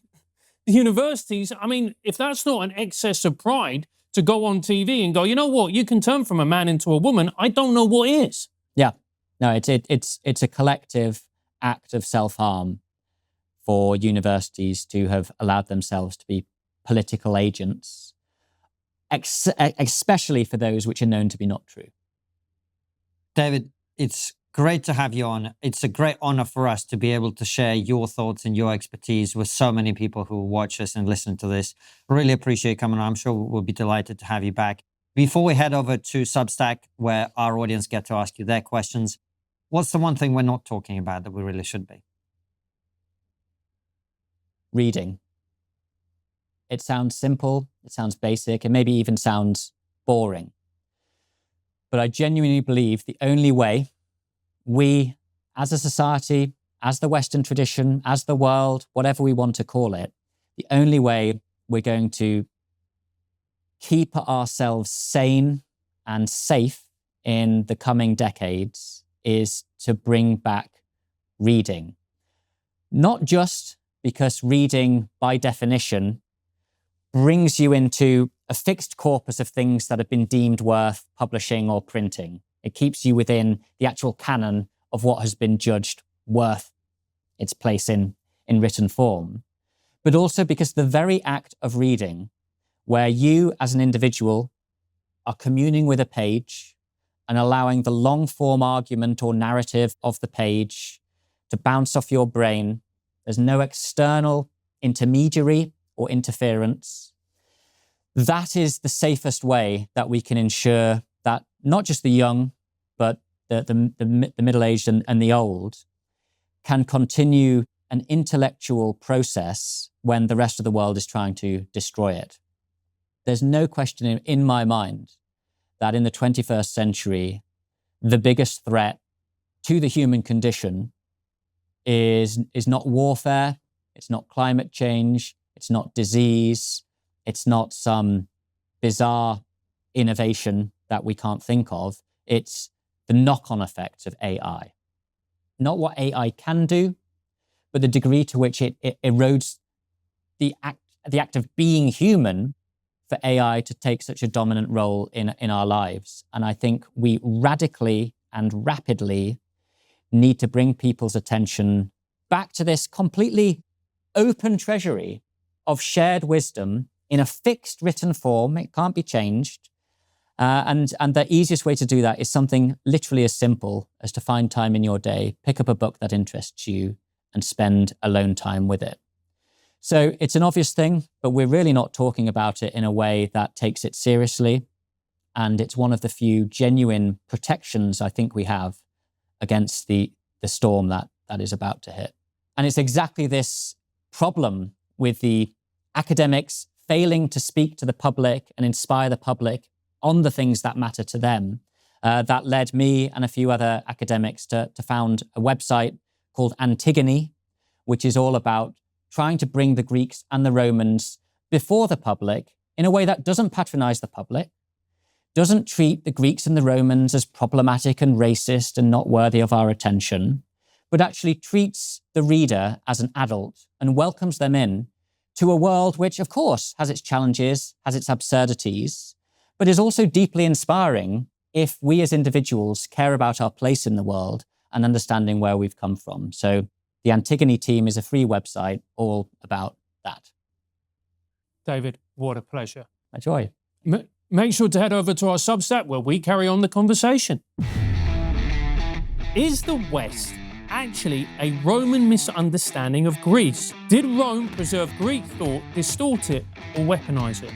universities. I mean, if that's not an excess of pride to go on TV and go, you know what, you can turn from a man into a woman, I don't know what is. Yeah, no, it's a collective act of self-harm for universities to have allowed themselves to be political agents, especially for those which are known to be not true. David, it's great to have you on. It's a great honor for us to be able to share your thoughts and your expertise with so many people who watch us and listen to this. Really appreciate you coming on. I'm sure we'll be delighted to have you back. Before we head over to Substack, where our audience get to ask you their questions, what's the one thing we're not talking about that we really should be? Reading. It sounds simple, it sounds basic, it maybe even sounds boring. But I genuinely believe the only way we, as a society, as the Western tradition, as the world, whatever we want to call it, the only way we're going to keep ourselves sane and safe in the coming decades is to bring back reading. Not just because reading, by definition, brings you into a fixed corpus of things that have been deemed worth publishing or printing. It keeps you within the actual canon of what has been judged worth its place in written form. But also because the very act of reading, where you as an individual are communing with a page and allowing the long form argument or narrative of the page to bounce off your brain, there's no external intermediary or interference. That is the safest way that we can ensure that not just the young, but the middle-aged and the old can continue an intellectual process when the rest of the world is trying to destroy it. There's no question in my mind that in the 21st century, the biggest threat to the human condition is not warfare, it's not climate change, it's not disease, it's not some bizarre innovation that we can't think of. It's the knock-on effects of AI. Not what AI can do, but the degree to which it erodes the act of being human for AI to take such a dominant role in our lives. And I think we radically and rapidly need to bring people's attention back to this completely open treasury of shared wisdom in a fixed written form. It can't be changed. And the easiest way to do that is something literally as simple as to find time in your day, pick up a book that interests you, and spend alone time with it. So it's an obvious thing, but we're really not talking about it in a way that takes it seriously. And it's one of the few genuine protections I think we have against the storm that is about to hit. And it's exactly this problem with the academics failing to speak to the public and inspire the public on the things that matter to them that led me and a few other academics to found a website called Antigone, which is all about trying to bring the Greeks and the Romans before the public in a way that doesn't patronize the public, doesn't treat the Greeks and the Romans as problematic and racist and not worthy of our attention, but actually treats the reader as an adult and welcomes them in to a world which, of course, has its challenges, has its absurdities, but is also deeply inspiring if we as individuals care about our place in the world and understanding where we've come from. So the Antigone team is a free website all about that. David, what a pleasure. A joy. Make sure to head over to our Substack where we carry on the conversation. Is the West actually a Roman misunderstanding of Greece? Did Rome preserve Greek thought, distort it, or weaponize it?